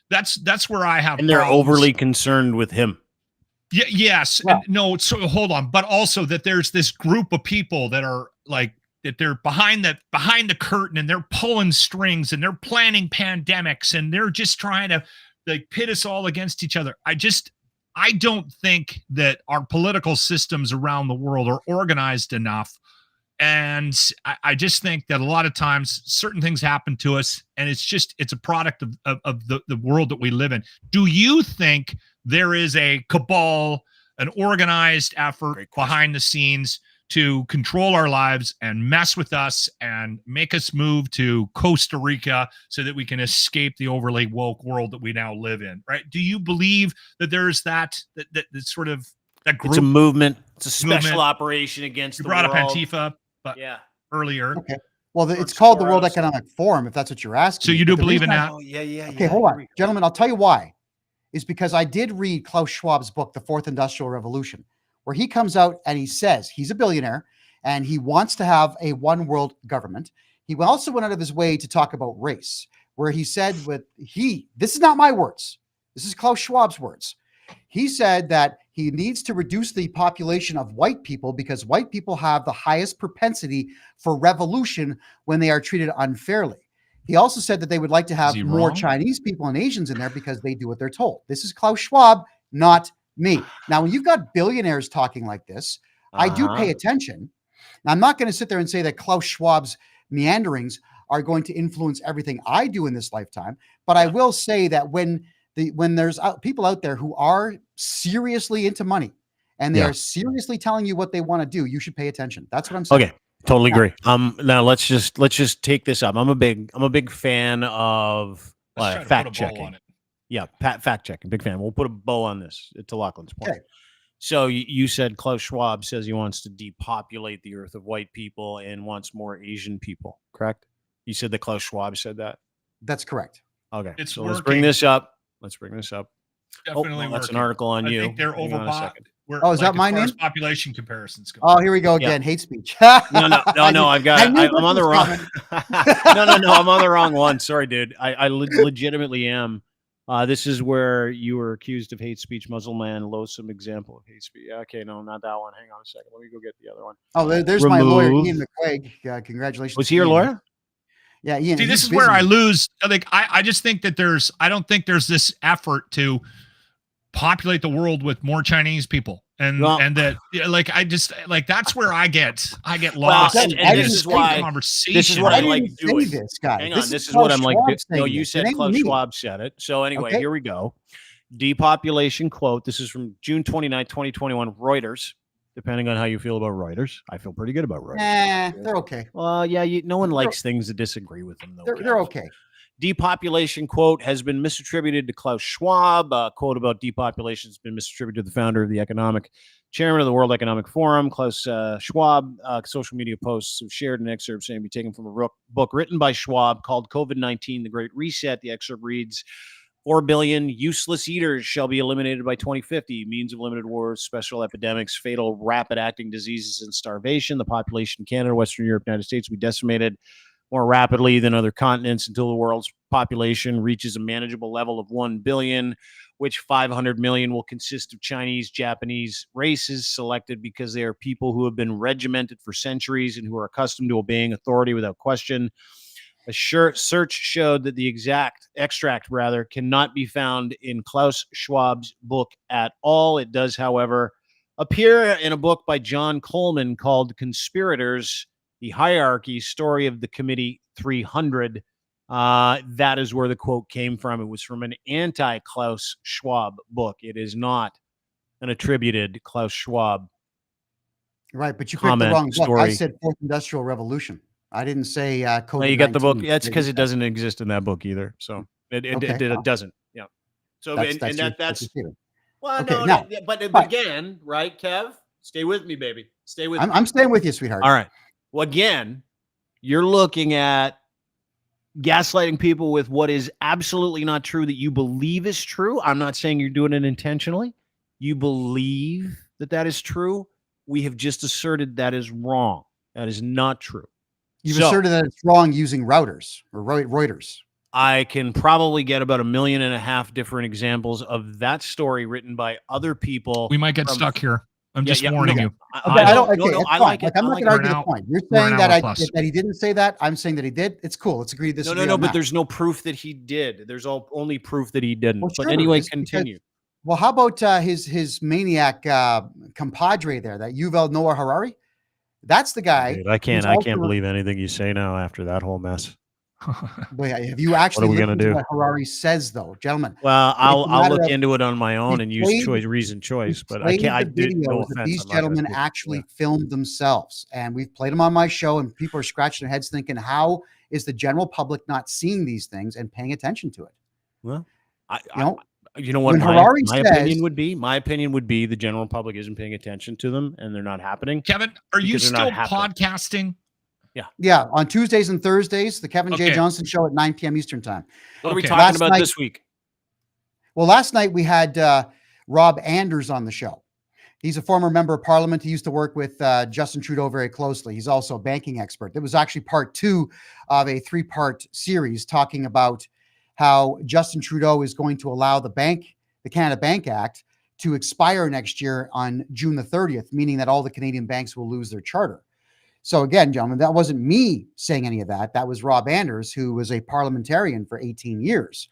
S3: that's where I have,
S2: And they're
S3: problems.
S2: overly concerned with him.
S3: Yeah, yes.
S5: Yeah.
S3: And no, so hold on. But also that there's this group of people that are like, that they're behind the curtain, and they're pulling strings, and they're planning pandemics, and they're just trying to like pit us all against each other. I don't think that our political systems around the world are organized enough. And I just think that a lot of times certain things happen to us, and it's a product of the world that we live in. Do you think there is a cabal, an organized effort behind the scenes to control our lives and mess with us and make us move to Costa Rica so that we can escape the overly woke world that we now live in, right? Do you believe that there's that sort of that group?
S2: It's a movement. It's a
S3: Movement.
S2: special operation against
S3: You
S2: the
S3: brought
S2: world.
S3: up Antifa, but
S2: Yeah.
S3: earlier.
S5: okay. Well,
S2: Or
S5: it's called the World
S2: Soros.
S5: Economic Forum, if that's what you're asking.
S3: So you
S5: me.
S3: do
S5: But the
S3: believe in
S5: reason
S3: that?
S2: Oh, yeah.
S5: Okay, hold on, gentlemen. I'll tell you why. Is because I did read Klaus Schwab's book, The Fourth Industrial Revolution, where he comes out and he says he's a billionaire and he wants to have a one world government. He also went out of his way to talk about race, where he said this is not my words. This is Klaus Schwab's words. He said that he needs to reduce the population of white people because white people have the highest propensity for revolution when they are treated unfairly. He also said that they would like to have
S3: he
S5: more
S3: wrong?
S5: Chinese people and Asians in there because they do what they're told. This is Klaus Schwab, not me. Now, when you've got billionaires talking like this, I do pay attention. Now, I'm not going to sit there and say that Klaus Schwab's meanderings are going to influence everything I do in this lifetime, but I will say that when there's people out there who are seriously into money and they are seriously telling you what they want to do, you should pay attention. That's what I'm saying.
S2: Okay. Totally agree. Now let's just take this up. I'm a big fan of
S3: Let's try to put a
S2: fact
S3: bow
S2: checking.
S3: on it.
S2: Yeah, fact checking. Big fan. We'll put a bow on this to Lachlan's point.
S5: Okay.
S2: So you said Klaus Schwab says he wants to depopulate the earth of white people and wants more Asian people, correct? You said that Klaus Schwab said that?
S5: That's correct.
S2: Okay.
S3: It's
S2: so let's bring
S3: working.
S2: this up.
S3: Definitely
S2: That's an
S3: working.
S2: article on
S3: I
S2: you.
S3: think they're
S2: Hang on a
S3: overpop.
S2: second.
S5: Oh, is that my
S3: as far as
S5: name?
S3: population comparisons go.
S5: Oh, here we go
S2: Yeah.
S5: again. Hate speech.
S2: No,
S5: I
S2: I've got.
S5: knew
S2: I'm
S5: this
S2: on the
S5: was
S2: wrong.
S5: coming.
S2: No, I'm on the wrong one. Sorry, dude. I legitimately am. This is where you were accused of hate speech. Muslim loathsome example of hate speech. Okay, no, not that one. Hang on a second. Let me go get the other one.
S5: Oh, there's my lawyer,
S2: Remove.
S5: Ian McQuaig. Congratulations.
S2: Was
S5: to
S2: he your
S5: Ian.
S2: lawyer?
S5: Yeah, Ian.
S3: See, this
S5: he's
S3: is where
S5: busy.
S3: I lose. Like, I just think that I don't think there's this effort to populate the world with more Chinese people. And that, like, I just like, that's where I get lost
S2: and
S3: in
S5: this
S3: this
S5: is why-
S3: conversation.
S2: this is what
S5: I
S2: I like
S5: didn't say
S2: doing.
S5: this, guy.
S2: Hang on. This is
S5: Klaus
S2: what I'm like.
S5: Schwab
S2: No,
S5: saying
S2: you
S5: this. It
S2: said
S5: ain't
S2: Klaus
S5: me.
S2: Schwab said it. So anyway,
S5: Okay.
S2: here we go. Depopulation quote. This is from June 29, 2021, Reuters. depending on how you feel about Reuters. I feel pretty good about Reuters.
S5: They're okay.
S2: Well, yeah, no one likes things that disagree with them, though.
S5: They're okay.
S2: Depopulation, quote, has been misattributed to Klaus Schwab. Quote about depopulation has been misattributed to the founder of the chairman of the World Economic Forum, Klaus Schwab. Social media posts have shared an excerpt saying to be taken from a book written by Schwab called COVID-19, The Great Reset. The excerpt reads, 4 billion useless eaters shall be eliminated by 2050. Means of limited wars, special epidemics, fatal rapid-acting diseases, and starvation. The population in Canada, Western Europe, United States will be decimated more rapidly than other continents until the world's population reaches a manageable level of 1 billion, which 500 million will consist of Chinese, Japanese races selected because they are people who have been regimented for centuries and who are accustomed to obeying authority without question. A search showed that the extract cannot be found in Klaus Schwab's book at all. It does, however, appear in a book by John Coleman called Conspirators, the Hierarchy Story of the Committee 300. That is where the quote came from. It was from an anti-Klaus Schwab book. It is not an attributed Klaus Schwab.
S5: Right, but you picked the wrong book. I said Fourth Industrial Revolution. I didn't say COVID-19.
S2: No, you got the book. Yeah, it's because it doesn't exist in that book either. So it doesn't. Yeah. So that's well, okay, no, but again, right, Kev? Stay with me, baby. Stay with me.
S5: I'm staying with you, sweetheart.
S2: All right. Well, again, you're looking at gaslighting people with what is absolutely not true that you believe is true. I'm not saying you're doing it intentionally. You believe that is true. We have just asserted that is wrong. That is not true.
S5: You've asserted that it's wrong using routers or Reuters.
S2: I can probably get about 1.5 million different examples of that story written by other people.
S3: We might get stuck here. I'm just warning you.
S5: I like it. I'm not going to argue the point. You're saying that he didn't say that. I'm saying that he did. It's cool. Let's agree to disagree.
S2: No, but there's no proof that he did. There's only proof that he didn't. Well, but anyway, continue.
S5: Well, how about his maniac compadre there, that Yuval Noah Harari? That's the guy.
S2: Dude, I can't believe anything you say now after that whole mess.
S5: Wait, have you actually listened to what Harari says, though, gentlemen?
S2: Well, I'll look into it on my own and use reason choice, but I can't. I did no offense.
S5: These gentlemen actually filmed themselves, and we've played them on my show, and people are scratching their heads thinking, how is the general public not seeing these things and paying attention to it?
S2: Well, you know what my opinion would be the general public isn't paying attention to them and they're not happening.
S3: Kevin, are you still podcasting?
S5: Yeah. On Tuesdays and Thursdays, the Kevin J. Johnson Show at 9 p.m. Eastern time.
S2: What are we talking about this week?
S5: Well, last night we had Rob Anders on the show. He's a former member of parliament. He used to work with Justin Trudeau very closely. He's also a banking expert. It was actually part 2 of a 3-part series talking about how Justin Trudeau is going to allow the Canada Bank Act to expire next year on June the 30th, meaning that all the Canadian banks will lose their charter. So again, gentlemen, that wasn't me saying any of that. That was Rob Anders, who was a parliamentarian for 18 years,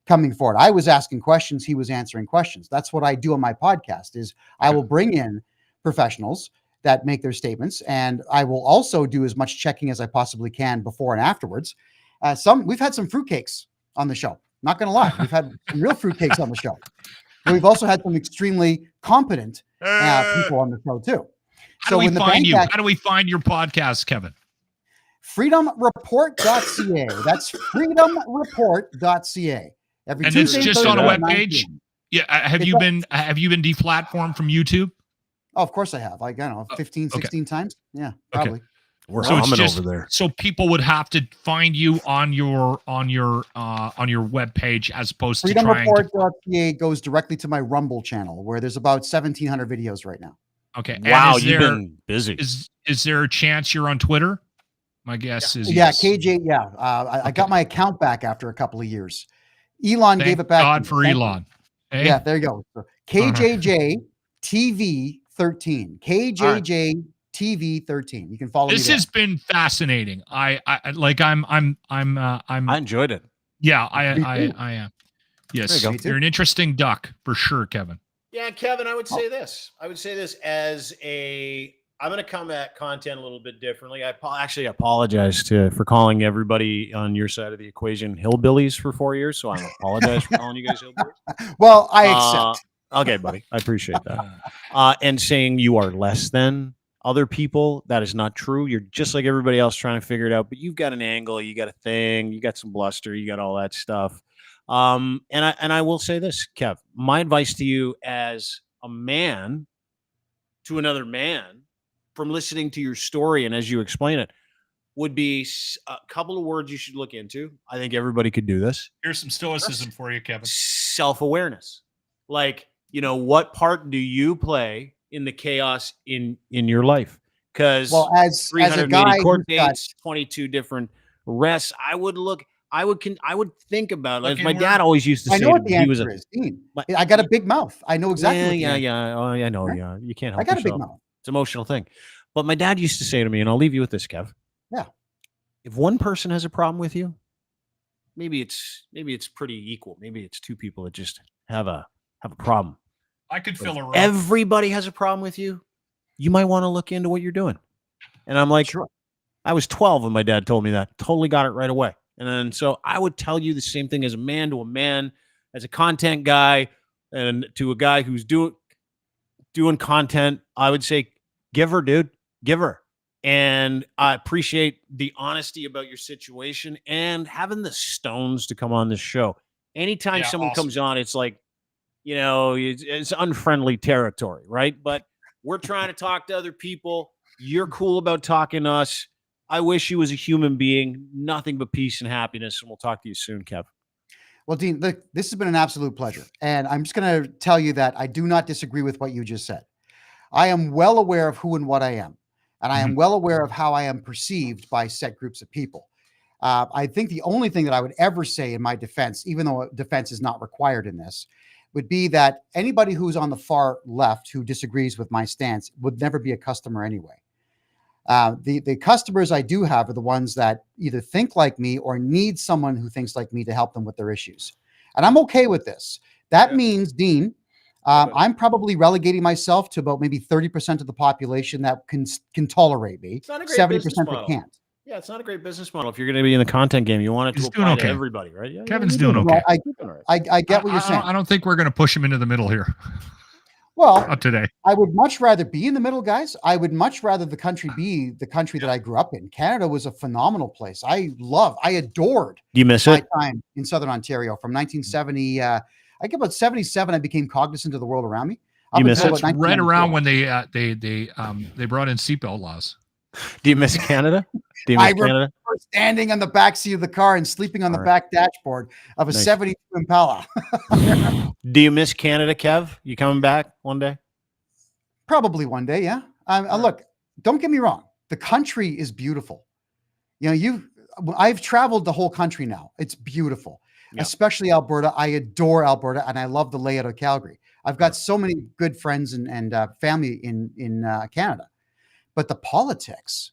S5: coming forward. I was asking questions. He was answering questions. That's what I do on my podcast is I will bring in professionals that make their statements. And I will also do as much checking as I possibly can before and afterwards. We've had some fruitcakes on the show. Not going to lie. We've had some real fruitcakes on the show. But we've also had some extremely competent people on the show too.
S3: How do we find you? How do we find your podcast, Kevin?
S5: freedomreport.ca. That's freedomreport.ca.
S3: And it's just on a webpage. Yeah. Have you been deplatformed from YouTube?
S5: Oh, of course I have. I don't know, 15, 16 times. Yeah, probably.
S2: Okay. We're humming over there.
S3: So people would have to find you on your webpage as opposed to
S5: freedomreport.ca goes directly to my Rumble channel where there's about 1,700 videos right now.
S3: Okay.
S2: Wow, you've been busy.
S3: Is there a chance you're on Twitter? My guess is
S5: yes. KJ. Yeah, I got my account back after a couple of years. Elon gave it back.
S3: God for Elon. Hey?
S5: Yeah, there you go. So KJJ TV 13. KJJ TV 13. You can follow.
S3: This has been fascinating. I
S2: enjoyed it.
S3: Yeah, I am. Yes, you're an interesting duck for sure, Kevin.
S2: Yeah, Kevin, I would say this. I'm going to come at content a little bit differently. I apologize for calling everybody on your side of the equation hillbillies for 4 years. So I apologize for calling you guys hillbillies.
S5: Well, I accept.
S4: Okay, buddy. I appreciate that. And saying you are less than other people, that is not true. You're just like everybody else trying to figure it out, but you've got an angle, you got a thing, you got some bluster, you got all that stuff. And I will say this, Kev, my advice to you as a man to another man from listening to your story and as you explain it would be a couple of words you should look into. I think everybody could do this.
S3: Here's some stoicism for you, Kevin.
S4: Self-awareness. Like, what part do you play in the chaos in your life? Because
S5: as a
S4: 380
S5: guy
S4: court dates, 22 different arrests. I would think about it.
S3: Okay,
S4: my dad always used to
S5: I
S4: say
S5: know
S4: to
S5: what
S4: me,
S5: the
S4: he was
S5: answer is, Dean. I got a big mouth. I know exactly.
S4: yeah. Oh, I know.
S5: Right?
S4: Yeah, you can't help
S5: I got
S4: yourself.
S5: a big mouth.
S4: It's an emotional thing. But my dad used to say to me, and I'll leave you with this, Kev.
S5: Yeah.
S4: If one person has a problem with you, maybe it's pretty equal. Maybe it's two people that just have a problem.
S3: I could fill a room.
S4: Everybody has a problem with you. You might want to look into what you're doing. And I'm like,
S5: Sure.
S4: I was 12 when my dad told me that. Totally got it right away. And then so I would tell you the same thing as a man to a man, as a content guy, and to a guy who's doing content. I would say, give her, dude, give her. And I appreciate the honesty about your situation and having the stones to come on this show. Anytime someone comes on, it's like, it's unfriendly territory, right? But we're trying to talk to other people. You're cool about talking to us. I wish you was a human being. Nothing but peace and happiness. And we'll talk to you soon, Kev.
S5: Well, Dean, look, this has been an absolute pleasure. And I'm just going to tell you that I do not disagree with what you just said. I am well aware of who and what I am. And I am well aware of how I am perceived by set groups of people. I think the only thing that I would ever say in my defense, even though defense is not required in this, would be that anybody who's on the far left who disagrees with my stance would never be a customer anyway. The customers I do have are the ones that either think like me or need someone who thinks like me to help them with their issues. And I'm okay with this. That means, Dean, I'm probably relegating myself to about maybe 30% of the population that can tolerate me. 70% that can't.
S4: Yeah, it's not a great business model. If you're going to be in the content game, you want it to apply to everybody, right? Yeah,
S3: Kevin's doing okay.
S5: I get what you're saying.
S3: I don't think we're going to push him into the middle here.
S5: Well,
S3: not today.
S5: I would much rather be in the middle, guys. I would much rather the country be the country that I grew up in. Canada was a phenomenal place. I adored.
S4: Do you miss
S5: my
S4: it?
S5: time in Southern Ontario from 1970. I think about 77. I became cognizant of the world around me.
S4: You miss it?
S3: That's right around when they brought in seatbelt laws.
S4: Do you miss Canada? Do you miss Canada?
S5: Standing on the back seat of the car and sleeping on the back dashboard of a 72 Impala.
S4: Do you miss Canada, Kev? You coming back one day?
S5: Probably one day, yeah. Look, don't get me wrong. The country is beautiful. I've traveled the whole country now. It's beautiful, especially Alberta. I adore Alberta, and I love the layout of Calgary. I've got so many good friends and family in Canada. But the politics,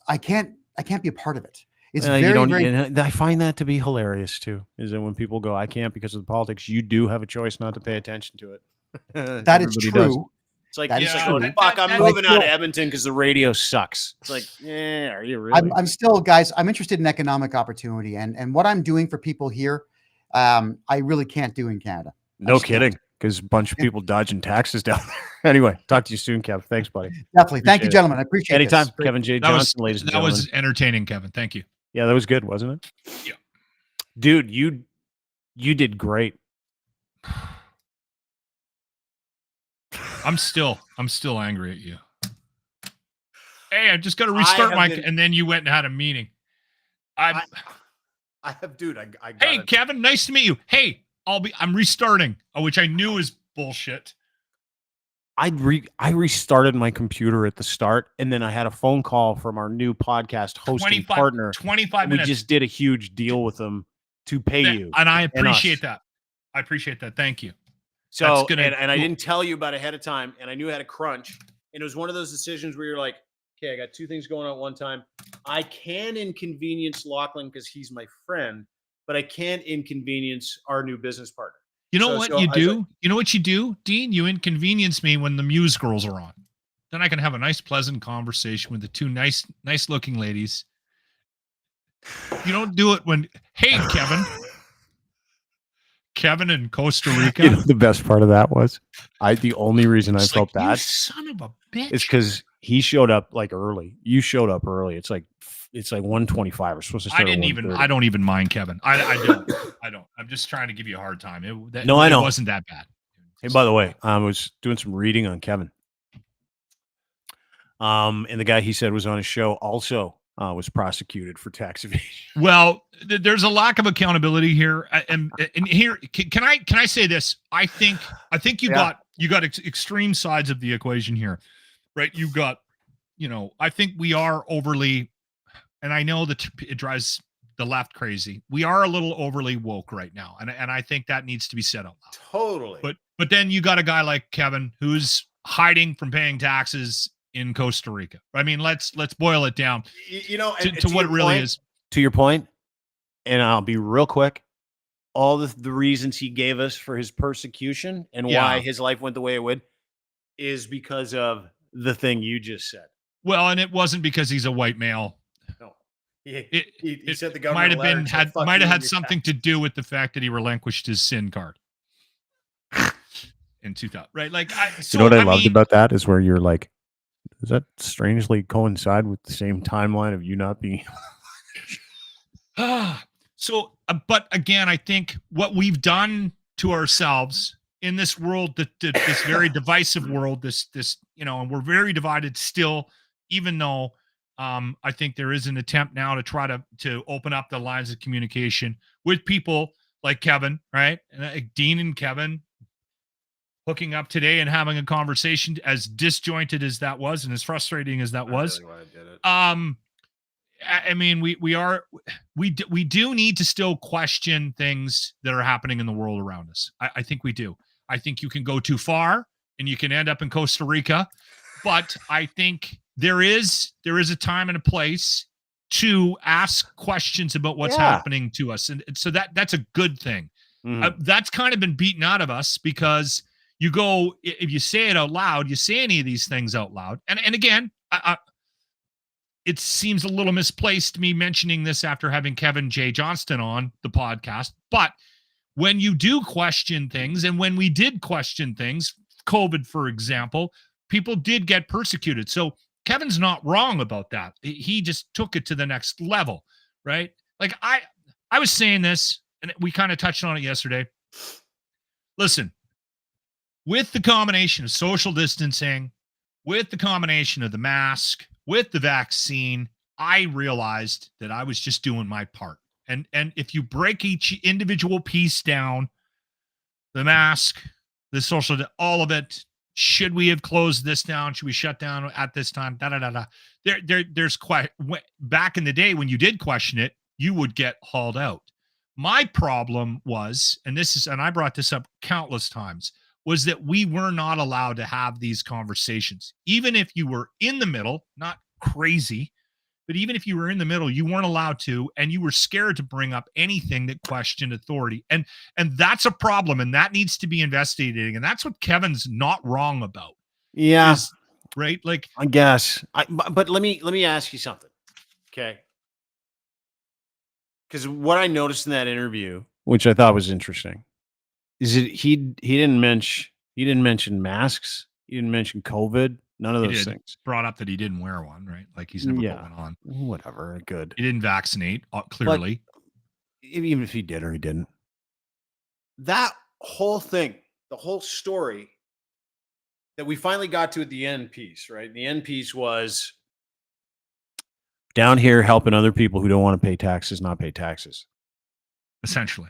S5: I can't be a part of it. It's
S4: I find that to be hilarious too. Is that when people go, I can't because of the politics, you do have a a not to pay attention to it.
S5: That is true.
S4: Does. It's like, fuck, I'm moving out of Edmonton because the radio sucks. It's like, yeah, are you really?
S5: I'm still, guys, I'm interested in economic opportunity. And what I'm doing for people here, I really can't do in Canada.
S4: No kidding. Because a bunch of people dodging taxes down there. Anyway, talk to you soon, Kev. Thanks, buddy.
S5: Definitely. Thank you, gentlemen. I appreciate it.
S4: Anytime, Kevin J. Johnson, ladies and gentlemen.
S3: That was entertaining, Kevin. Thank you.
S4: Yeah, that was good, wasn't it?
S3: Yeah.
S4: Dude, you did great.
S3: I'm still angry at you. Hey, I just got to restart and then you went and had a meeting.
S4: I have, dude.
S3: Hey, Kevin, nice to meet you. Hey, I'm restarting, which I knew is bullshit.
S4: I restarted my computer at the start, and then I had a phone call from our new podcast hosting partner.
S3: 25 minutes.
S4: We just did a huge deal with them to pay you.
S3: And I appreciate that. I appreciate that. Thank you.
S4: So, and I didn't tell you about it ahead of time, and I knew I had a crunch. And it was one of those decisions where you're like, okay, I got two things going on at one time. I can inconvenience Lachlan because he's my friend, but I can't inconvenience our new business partner.
S3: You know what you do? You know what you do, Dean? You inconvenience me when the Muse girls are on. Then I can have a nice, pleasant conversation with the two nice-looking ladies. You don't do it when, hey, Kevin. Kevin in Costa Rica.
S2: You know, the best part of that was the only reason I
S3: It's
S2: felt
S3: like, you
S2: bad
S3: son of a bitch.
S2: is because he showed up like early. You showed up early. It's like 1:25. We're supposed to start.
S3: I don't even mind Kevin. I don't. I'm just trying to give you a hard time. It
S2: I know.
S3: wasn't that bad.
S2: Hey, by the way, I was doing some reading on Kevin. And the guy he said was on his show also was prosecuted for tax evasion.
S3: Well, there's a lack of accountability here, and here can I say this? I think you got extreme sides of the equation here, right? You got, I think we are overly, and I know that it drives the left crazy. We are a little overly woke right now, and I think that needs to be said out loud.
S2: Totally.
S3: But then you got a guy like Kevin who's hiding from paying taxes in Costa Rica. I mean, let's boil it down, to what it really is.
S2: To your point, and I'll be real quick. All the reasons he gave us for his persecution and why his life went the way it would is because of the thing you just said.
S3: Well, and it wasn't because he's a white male.
S2: No, he said the
S3: government might have had something
S2: tax.
S3: to do with the fact that he relinquished his SIN card in 2000. Right? Like,
S2: you know what I loved about that is where you're like, does that strangely coincide with the same timeline of you not being?
S3: So, but again, I think what we've done to ourselves in this world, this very divisive world, this, and we're very divided still, even though I think there is an attempt now to try to open up the lines of communication with people like Kevin, right? And Dean and Kevin hooking up today and having a conversation, as disjointed as that was and as frustrating as that was.
S2: Really why I did it.
S3: I mean, we do need to still question things that are happening in the world around us. I think we do. I think you can go too far and you can end up in Costa Rica, but I think there is a time and a place to ask questions about what's happening to us. And so that's a good thing. That's kind of been beaten out of us because you go, if you say it out loud, you say any of these things out loud. And again, it seems a little misplaced me mentioning this after having Kevin J. Johnston on the podcast. But when you do question things, and when we did question things, COVID, for example, people did get persecuted. So Kevin's not wrong about that. He just took it to the next level, right? Like I was saying this, and we kind of touched on it yesterday. Listen, with the combination of social distancing, with the combination of the mask, with the vaccine, I realized that I was just doing my part. And if you break each individual piece down, the mask, the social, all of it, should we have closed this down? Should we shut down at this time? There's quite, back in the day when you did question it, you would get hauled out. My problem was, and I brought this up countless times, was that we were not allowed to have these conversations. Even if you were in the middle, not crazy, but even if you were in the middle, you weren't allowed to, and you were scared to bring up anything that questioned authority. And that's a problem, and that needs to be investigated. And that's what Kevin's not wrong about.
S2: Yeah.
S3: Right? Like,
S2: I guess. But let me ask you something. Okay. Because what I noticed in that interview, which I thought was interesting, is that he didn't mention masks, he didn't mention COVID, none of those things.
S3: Brought up that he didn't wear one, right? Like he's never put one on.
S2: Whatever, good.
S3: He didn't vaccinate, clearly.
S2: But even if he did or he didn't, that whole thing, the whole story that we finally got to at the end piece, right? The end piece was down here helping other people who don't want to pay taxes not pay taxes.
S3: Essentially.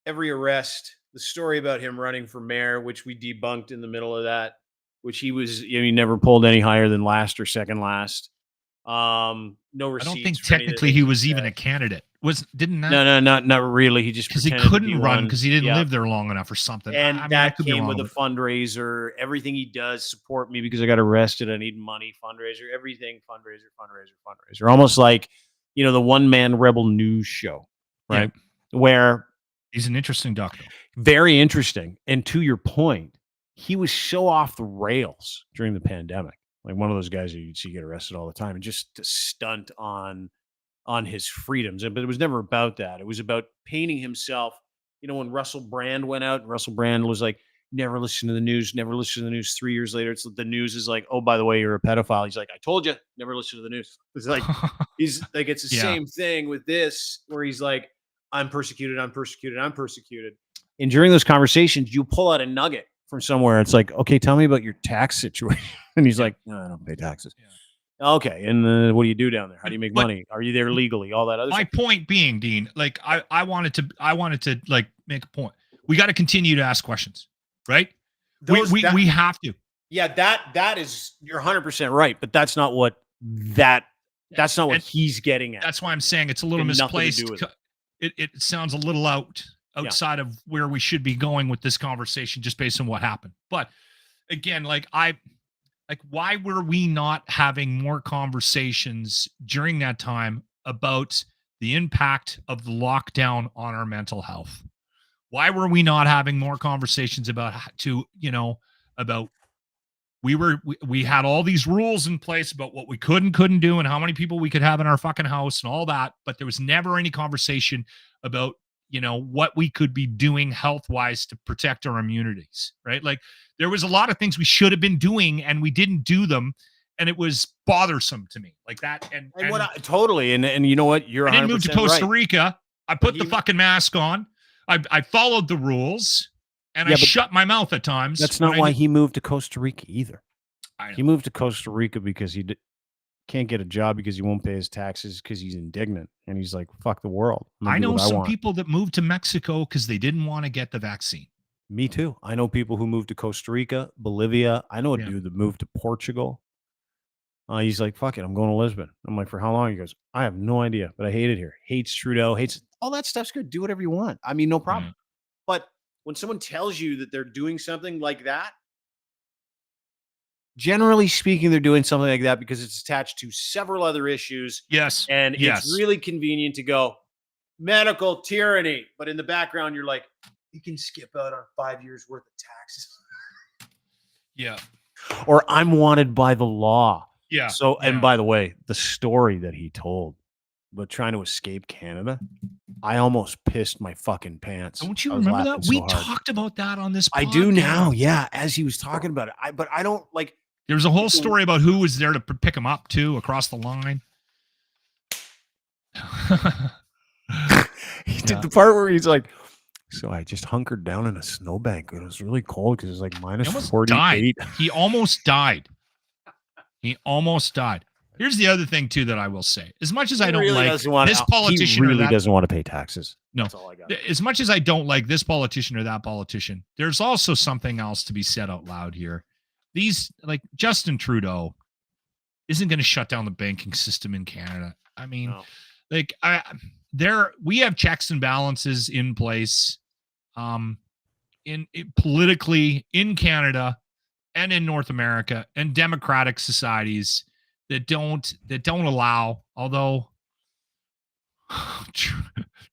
S2: Every arrest, the story about him running for mayor, which we debunked in the middle of that, which he never pulled any higher than last or second last. No receipts.
S3: I don't think technically he was even a candidate.
S2: No, not really. He just
S3: because he couldn't run because he didn't live there long enough or something.
S2: And that came with a fundraiser. Everything he does, support me because I got arrested. I need money. Fundraiser, everything. Fundraiser. Almost like the one man rebel news show, right? Yeah. Where
S3: he's an interesting doctor.
S2: Very interesting. And to your point, he was so off the rails during the pandemic. Like one of those guys who you'd see get arrested all the time, and just to stunt on on his freedoms. But it was never about that. It was about painting himself. You know, when Russell Brand went out, Russell Brand was like, never listen to the news, never listen to the news. 3 years later, it's the news is like, oh, by the way, you're a pedophile. He's like, I told you, never listen to the news. It's like, he's like, it's the same thing with this, where he's like, I'm persecuted, I'm persecuted, I'm persecuted. And during those conversations, you pull out a nugget from somewhere. It's like, okay, tell me about your tax situation. And he's like, no, I don't pay taxes. Yeah. Okay. And what do you do down there? How do you make money? Are you there legally? All that other
S3: My
S2: stuff.
S3: point being, Dean, like I wanted to like make a point. We got to continue to ask questions. Right? We have to.
S2: Yeah, that is, you're 100% right, but that's not what that's not what he's getting at.
S3: That's why I'm saying it's a little misplaced. It sounds a little outside of where we should be going with this conversation, just based on what happened. But again, why were we not having more conversations during that time about the impact of the lockdown on our mental health? Why were we not having more conversations about we had all these rules in place about what we could and couldn't do and how many people we could have in our fucking house and all that, but there was never any conversation about, what we could be doing health-wise to protect our immunities, right? Like there was a lot of things we should have been doing and we didn't do them, and it was bothersome to me like that. And
S2: totally. And you know what? You're 100%
S3: I didn't move to Costa
S2: right.
S3: Rica. I put the fucking mask on. I followed the rules, and I shut my mouth at times.
S2: That's not why he moved to Costa Rica either. He moved to Costa Rica because he can't get a job because he won't pay his taxes because he's indignant. And he's like, fuck the world.
S3: I know some people that moved to Mexico because they didn't want to get the vaccine.
S2: Me too. I know people who moved to Costa Rica, Bolivia. I know a dude that moved to Portugal. He's like, fuck it, I'm going to Lisbon. I'm like, for how long? He goes, I have no idea, but I hate it here. Hates Trudeau, hates all that stuff's good. Do whatever you want. I mean, no problem. But when someone tells you that they're doing something like that, generally speaking, they're doing something like that because it's attached to several other issues.
S3: Yes.
S2: And it's really convenient to go medical tyranny. But in the background, you're like, you can skip out on 5 years worth of taxes.
S3: Yeah.
S2: Or I'm wanted by the law.
S3: Yeah.
S2: So, and by the way, the story that he told about trying to escape Canada, I almost pissed my fucking pants.
S3: Don't you remember that? We talked about that on this podcast.
S2: I do now. Yeah. As he was talking about it. But I don't like.
S3: There was a whole story about who was there to pick him up too across the line.
S2: He did the part where he's like, so I just hunkered down in a snowbank. It was really cold because it was like minus 48.
S3: He almost died. He almost died. Here's the other thing too that I will say. As much as I don't like this politician,
S2: he really doesn't want to pay taxes.
S3: No, that's all I got. As much as I don't like this politician or that politician, there's also something else to be said out loud here. These, like Justin Trudeau, isn't going to shut down the banking system in Canada. I mean, we have checks and balances in place, in politically in Canada and in North America and democratic societies that don't allow. Although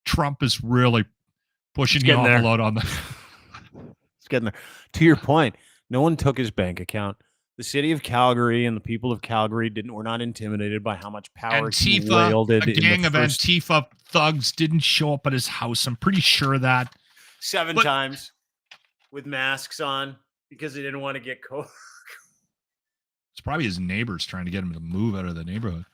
S3: Trump is really pushing the envelope on the.
S2: It's getting there. To your point, no one took his bank account. The city of Calgary and the people of Calgary were not intimidated by how much power he wielded.
S3: A gang of Antifa thugs didn't show up at his house. I'm pretty sure that
S2: 7 times with masks on because they didn't want to get COVID.
S3: It's probably his neighbors trying to get him to move out of the neighborhood.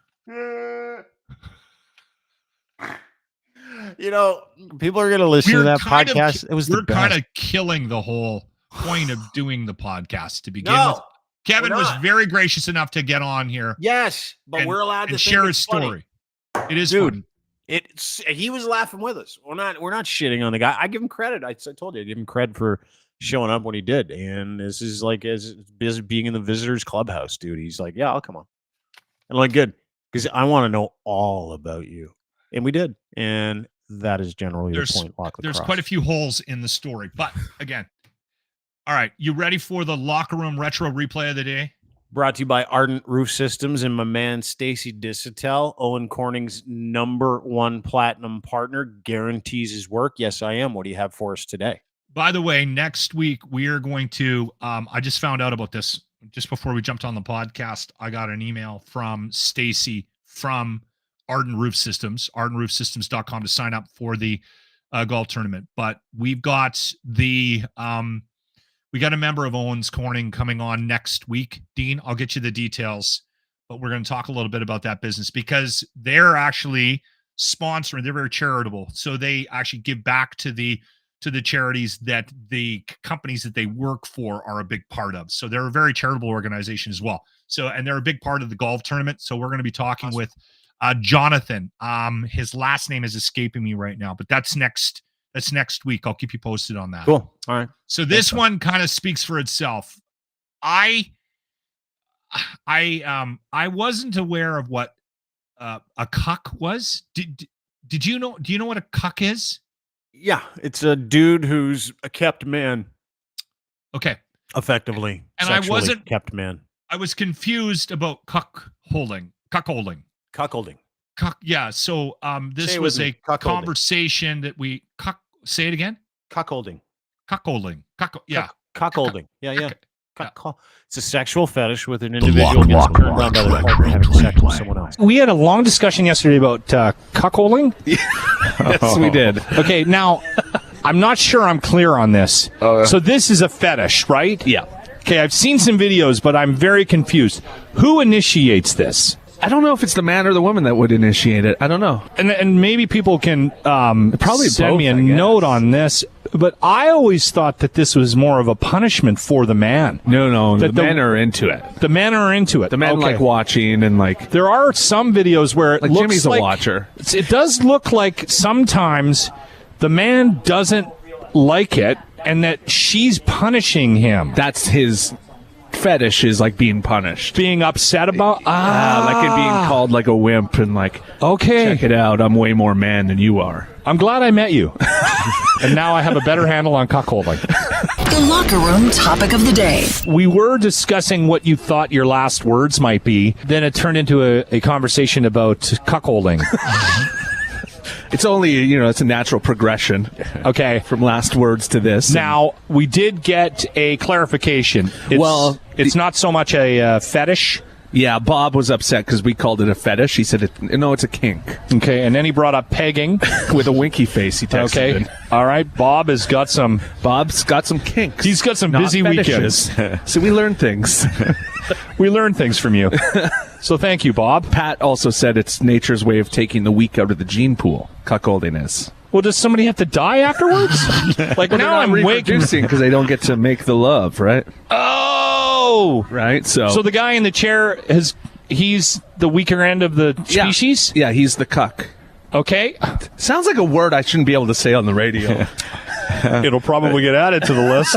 S2: You know, people are going to listen to that podcast.
S3: We're kind of killing the whole point of doing the podcast to begin with. Kevin was very gracious enough to get on here.
S2: Yes, but we're allowed to
S3: share his story. It is
S2: funny. He was laughing with us. We're not shitting on the guy. I give him credit. I told you, I give him credit for showing up when he did. And this is like as being in the visitors clubhouse, dude. He's like, yeah, I'll come on. And I'm like, good, because I want to know all about you. And we did. And that is generally the point.
S3: There's quite a few holes in the story, but again. All right, you ready for the locker room retro replay of the day?
S2: Brought to you by Ardent Roof Systems and my man Stacy Dissatel, Owen Corning's #1 platinum partner, guarantees his work. Yes, I am. What do you have for us today?
S3: By the way, next week we are going to. I just found out about this just before we jumped on the podcast. I got an email from Stacy from Arden Roof Systems, ardenroofsystems.com to sign up for the golf tournament. But we've got we got a member of Owens Corning coming on next week. Dean, I'll get you the details, but we're going to talk a little bit about that business because they're actually sponsoring. They're very charitable. So they actually give back to the charities that the companies that they work for are a big part of. So they're a very charitable organization as well. So, and they're a big part of the golf tournament. So we're going to be talking with Jonathan. His last name is escaping me right now, but that's next week. I'll keep you posted on that.
S2: Cool. All right.
S3: So this one kind of speaks for itself. I wasn't aware of what a cuck was. Do you know what a cuck is?
S2: Yeah, it's a dude who's a kept man.
S3: Okay.
S2: Effectively.
S3: And I wasn't
S2: kept man.
S3: I was confused about cuckolding.
S2: Cuckolding.
S3: Yeah. So this was a conversation that we say it again.
S2: Cuckolding.
S3: Yeah.
S2: Cuckolding. Yeah. It's a sexual fetish with an individual gets turned on by their partner having sex with someone else.
S6: We had a long discussion yesterday about cuckolding.
S7: Yes, we did.
S6: Okay, now I'm not sure I'm clear on this. So this is a fetish, right?
S7: Yeah.
S6: Okay, I've seen some videos, but I'm very confused. Who initiates this?
S7: I don't know if it's the man or the woman that would initiate it. I don't know.
S6: And maybe people can
S7: Probably
S6: send
S7: both,
S6: me a
S7: I guess.
S6: note on this. But I always thought that this was more of a punishment for the man.
S7: No.
S6: That
S7: The men are into it.
S6: The men are into it.
S7: The men
S6: Okay.
S7: like watching and like
S6: There are some videos where it looks
S7: Jimmy's
S6: like
S7: a watcher.
S6: It does look like sometimes the man doesn't like it and that she's punishing him.
S7: That's his fetish, is like being punished.
S6: Being upset about
S7: Like it being called like a wimp and like,
S6: okay,
S7: check it out, I'm way more man than you are.
S6: I'm glad I met you. And now I have a better handle on cuckolding.
S8: The locker room topic of the day.
S6: We were discussing what you thought your last words might be. Then it turned into a conversation about cuckolding.
S7: It's only, it's a natural progression.
S6: Okay.
S7: From last words to this.
S6: Now, we did get a clarification. It's not so much a fetish.
S7: Yeah, Bob was upset because we called it a fetish. He said, it's a kink.
S6: Okay, and then he brought up pegging.
S7: With a winky face, he texted
S6: Okay,
S7: in.
S6: all right. Bob's got some
S7: kinks.
S6: He's got some
S7: not
S6: busy
S7: fetishes.
S6: weekends.
S7: So we learn things.
S6: We learn things from you. So thank you, Bob.
S7: Pat also said it's nature's way of taking the weak out of the gene pool. Cuckolding is.
S6: Well, does somebody have to die afterwards? Like now I'm waking.
S7: Reproducing because they don't get to make the love, right?
S6: Oh,
S7: Right. So
S6: the guy in the chair he's the weaker end of the species.
S7: Yeah, he's the cuck.
S6: Okay.
S7: Sounds like a word I shouldn't be able to say on the radio.
S6: It'll probably get added to the list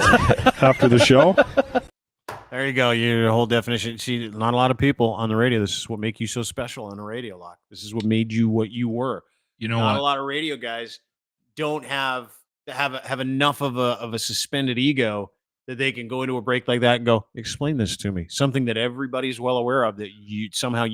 S6: after the show.
S2: There you go. Your whole definition. See, not a lot of people on the radio. This is what make you so special on a radio lock. This is what made you what you were.
S3: You know
S2: Not
S3: what?
S2: a lot of radio guys don't have enough of a suspended ego that they can go into a break like that and go, explain this to me. Something that everybody's well aware of that you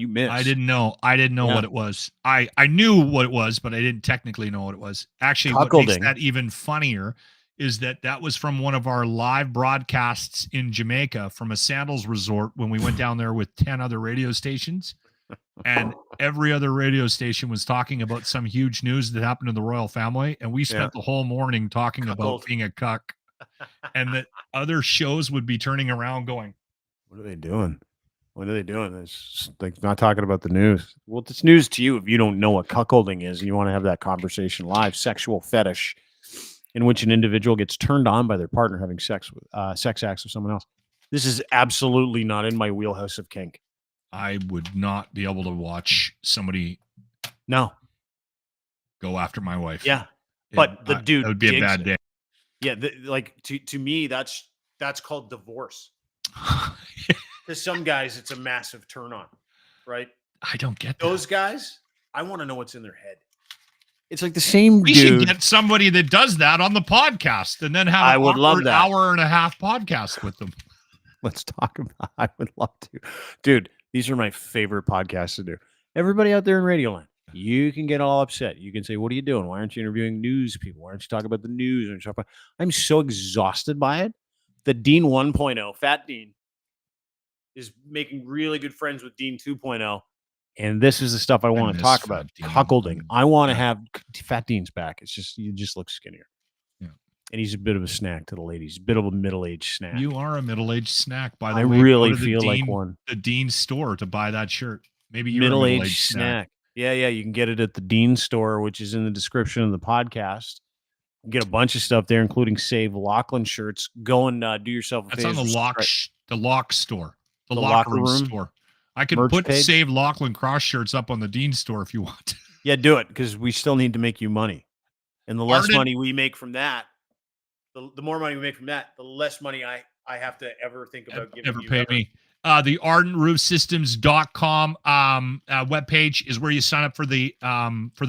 S2: missed.
S3: I didn't know what it was. I knew what it was, but I didn't technically know what it was. Actually, what makes
S2: Cuckolding.
S3: that even funnier is that was from one of our live broadcasts in Jamaica from a sandals resort when we went down there with 10 other radio stations. And every other radio station was talking about some huge news that happened in the royal family. And we spent the whole morning talking about being a cuck. And that other shows would be turning around going,
S2: What are they doing? It's like not talking about the news. Well, it's news to you if you don't know what cuckolding is and you want to have that conversation live. Sexual fetish in which an individual gets turned on by their partner having sex acts with someone else. This is absolutely not in my wheelhouse of kink.
S3: I would not be able to watch somebody
S2: No.
S3: go after my wife.
S2: Yeah. But the dude
S3: that would be a
S2: digs
S3: bad
S2: it.
S3: day.
S2: Yeah, to me, that's called divorce. To some guys, it's a massive turn on, right?
S3: I don't get that.
S2: Those guys, I want to know what's in their head. It's like the same
S3: We
S2: dude.
S3: should get somebody that does that on the podcast and then have
S2: I
S3: an
S2: would love
S3: awkward
S2: that.
S3: hour and a half podcast with them.
S2: Let's talk about. I would love to, dude. These are my favorite podcasts to do. Everybody out there in Radio Land, you can get all upset. You can say, "What are you doing? Why aren't you interviewing news people? Why aren't you talking about the news?" I'm so exhausted by it. The Dean 1.0, Fat Dean, is making really good friends with Dean 2.0. And this is the stuff I want to
S3: miss
S2: talk
S3: Fat
S2: about.
S3: Dean.
S2: Cuckolding. I want to
S3: Yeah.
S2: have Fat Dean's back. It's just, you just look skinnier.
S3: Yeah.
S2: And he's a bit of a snack to the ladies. A bit of a middle-aged snack.
S3: You are a middle-aged snack, by the
S2: I
S3: way.
S2: really
S3: Go to the
S2: feel like
S3: Dean,
S2: one.
S3: the Dean store to buy that shirt. Maybe you're a
S2: Middle-aged
S3: middle-aged
S2: snack. Yeah. You can get it at the Dean store, which is in the description of the podcast. You can get a bunch of stuff there, including Save Lachlan shirts. Go and do yourself a
S3: That's
S2: favor.
S3: on the lock store, the
S2: The
S3: locker
S2: locker
S3: room
S2: room
S3: store. I could
S2: merch
S3: put
S2: page?
S3: Save Lachlan cross shirts up on the Dean store if you want.
S2: Yeah, do it, because we still need to make you money. And the less
S3: Arden-
S2: money we make from that, the more money we make from that, the less money I have to ever think about giving
S3: Ever
S2: you.
S3: pay me. The ArdenRoofSystems.com webpage is where you sign up for the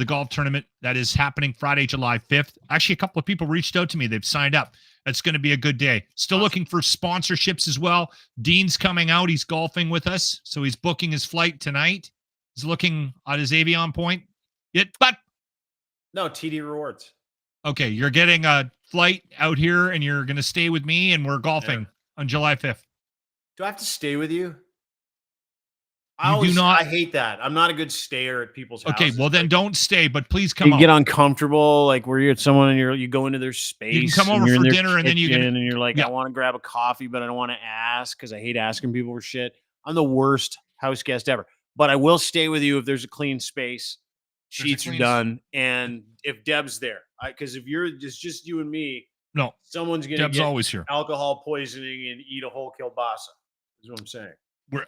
S3: golf tournament that is happening Friday, July 5th. Actually, a couple of people reached out to me. They've signed up. It's going to be a good day. Still looking for sponsorships as well. Dean's coming out. He's golfing with us. So he's booking his flight tonight. He's looking at his Avion point. But
S2: No, TD Rewards.
S3: okay, you're getting a flight out here and you're going to stay with me and we're golfing on July 5th.
S2: Do I have to stay with you?
S3: You do not-
S2: I hate that. I'm not a good stayer at people's houses.
S3: Okay, well then
S2: Like,
S3: don't stay, but please
S2: you
S3: come
S2: get
S3: out.
S2: uncomfortable, like where you're at someone and you go into their space.
S3: come
S2: and
S3: over
S2: you're in
S3: for
S2: their
S3: dinner and then you
S2: kitchen
S3: can-
S2: and you're like,
S3: Yeah.
S2: I want to grab a coffee, but I don't want to ask because I hate asking people for shit. I'm the worst house guest ever. But I will stay with you if there's a clean space,
S3: There's a
S2: sheets are
S3: clean
S2: done, and if Deb's there. Because if you're just you and me,
S3: No,
S2: someone's gonna
S3: Deb's
S2: get
S3: always here.
S2: alcohol poisoning and eat a whole kielbasa. Is what I'm saying.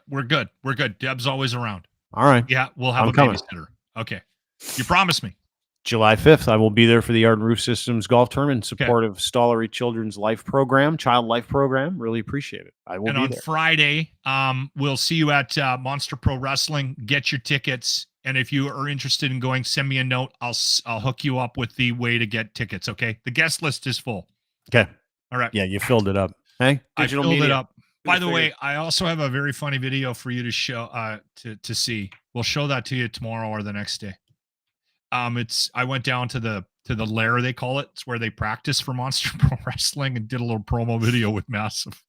S3: We're good. We're good. Deb's always around.
S2: All right.
S3: Yeah, we'll have
S2: I'm
S3: a
S2: coming.
S3: babysitter. Okay. You promised me.
S2: July 5th, I will be there for the Arden Roof Systems golf tournament in support of Stollery Children's Life Program, Child Life Program. Really appreciate it. I will
S3: And
S2: be
S3: on
S2: there.
S3: Friday, we'll see you at Monster Pro Wrestling. Get your tickets. And if you are interested in going, send me a note. I'll hook you up with the way to get tickets. Okay. The guest list is full.
S2: Okay.
S3: All right.
S2: Yeah, you filled it up. Hey,
S3: I
S2: digital
S3: filled it
S2: media.
S3: up. By the
S2: figured.
S3: way, I also have a very funny video for you to show to see. We'll show that to you tomorrow or the next day. I went down to the lair, they call it. It's where they practice for Monster Pro Wrestling and did a little promo video with Massive.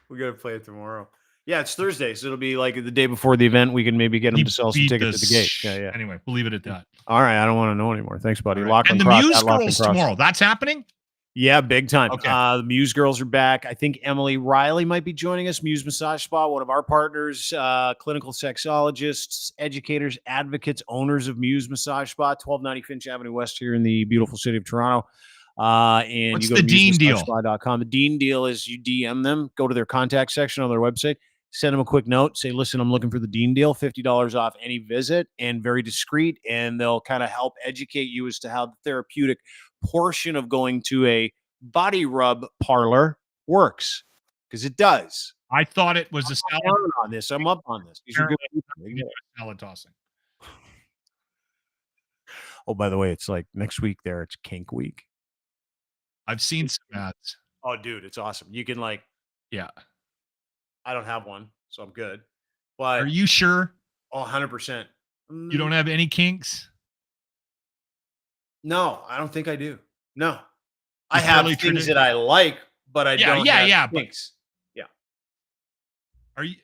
S2: We got to play it tomorrow. Yeah, it's Thursday, so it'll be like the day before the event. We can maybe get them
S3: He
S2: to sell some
S3: beat
S2: tickets at the gate. Yeah.
S3: Anyway, we'll leave it at that.
S2: All right, I don't want to know anymore. Thanks, buddy.
S3: All right.
S2: Lachlan
S3: And the
S2: Cross,
S3: Muse
S2: at Lachlan
S3: Girls
S2: Cross.
S3: tomorrow. That's happening?
S2: Yeah, big time.
S3: Okay.
S2: The Muse girls are back. I think Emily Riley might be joining us. Muse Massage Spa, one of our partners, clinical sexologists, educators, advocates, owners of Muse Massage Spa, 1290 Finch Avenue West here in the beautiful city of Toronto. And
S3: What's
S2: you go
S3: the
S2: to
S3: Dean deal?
S2: musemassagespa.com. The Dean deal is you DM them, go to their contact section on their website, send them a quick note, say, listen, I'm looking for the Dean deal, $50 off any visit, and very discreet. And they'll kind of help educate you as to how the therapeutic portion of going to a body rub parlor works, because it does.
S3: I thought it was a salad,
S2: I'm on this. I'm up on this. These are good people. They get it.
S3: salad tossing.
S2: Oh, by the way, it's like next week there, it's kink week.
S3: I've seen some ads.
S2: Oh, dude, it's awesome. You can like,
S3: Yeah.
S2: I don't have one, so I'm good. But
S3: Are you sure
S2: 100%.
S3: you don't have any kinks?
S2: No, I don't think I do. No, I
S3: It's
S2: have
S3: really
S2: things that I like, but I don't. Have
S3: but-
S2: kinks.
S3: Are you?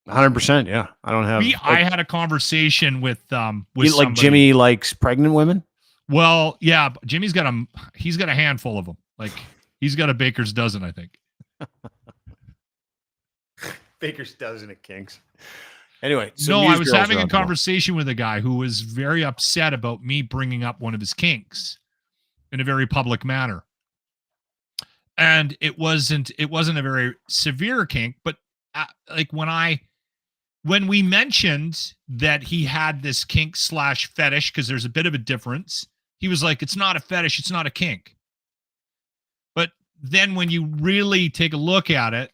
S2: 100%. Yeah, I don't have.
S3: I had a conversation with
S2: you
S3: with
S2: like
S3: somebody.
S2: Jimmy likes pregnant women.
S3: Well, yeah, but Jimmy's got a handful of them. Like he's got a baker's dozen, I think.
S2: Baker's dozen of kinks. Anyway, so
S3: No,
S2: Muse
S3: I was
S2: girls
S3: having
S2: are
S3: a
S2: up tomorrow.
S3: conversation with a guy who was very upset about me bringing up one of his kinks in a very public manner. And it wasn't a very severe kink, but like when we mentioned that he had this kink / fetish, because there's a bit of a difference, he was like, it's not a fetish, it's not a kink. But then when you really take a look at it,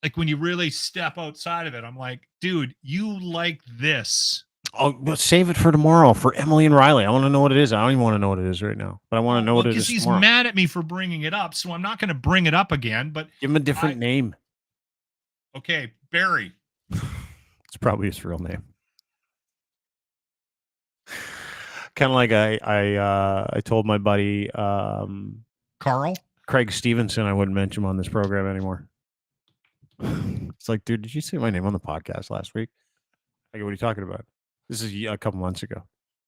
S3: like when you really step outside of it, I'm like, dude, you like this.
S2: Oh, but save it for tomorrow for Emily and Riley. I want to know what it is. I don't even want to know what it is right now, but I want to know what it is
S3: Because he's
S2: tomorrow.
S3: mad at me for bringing it up, so I'm not going to bring it up again. But
S2: Give him a different name.
S3: okay, Barry.
S2: It's probably his real name. Kind of like I told my buddy
S3: Carl.
S2: Craig Stevenson I wouldn't mention him on this program anymore. It's like, dude, did you say my name on the podcast last week? I go, what are you talking about? This is a couple months ago.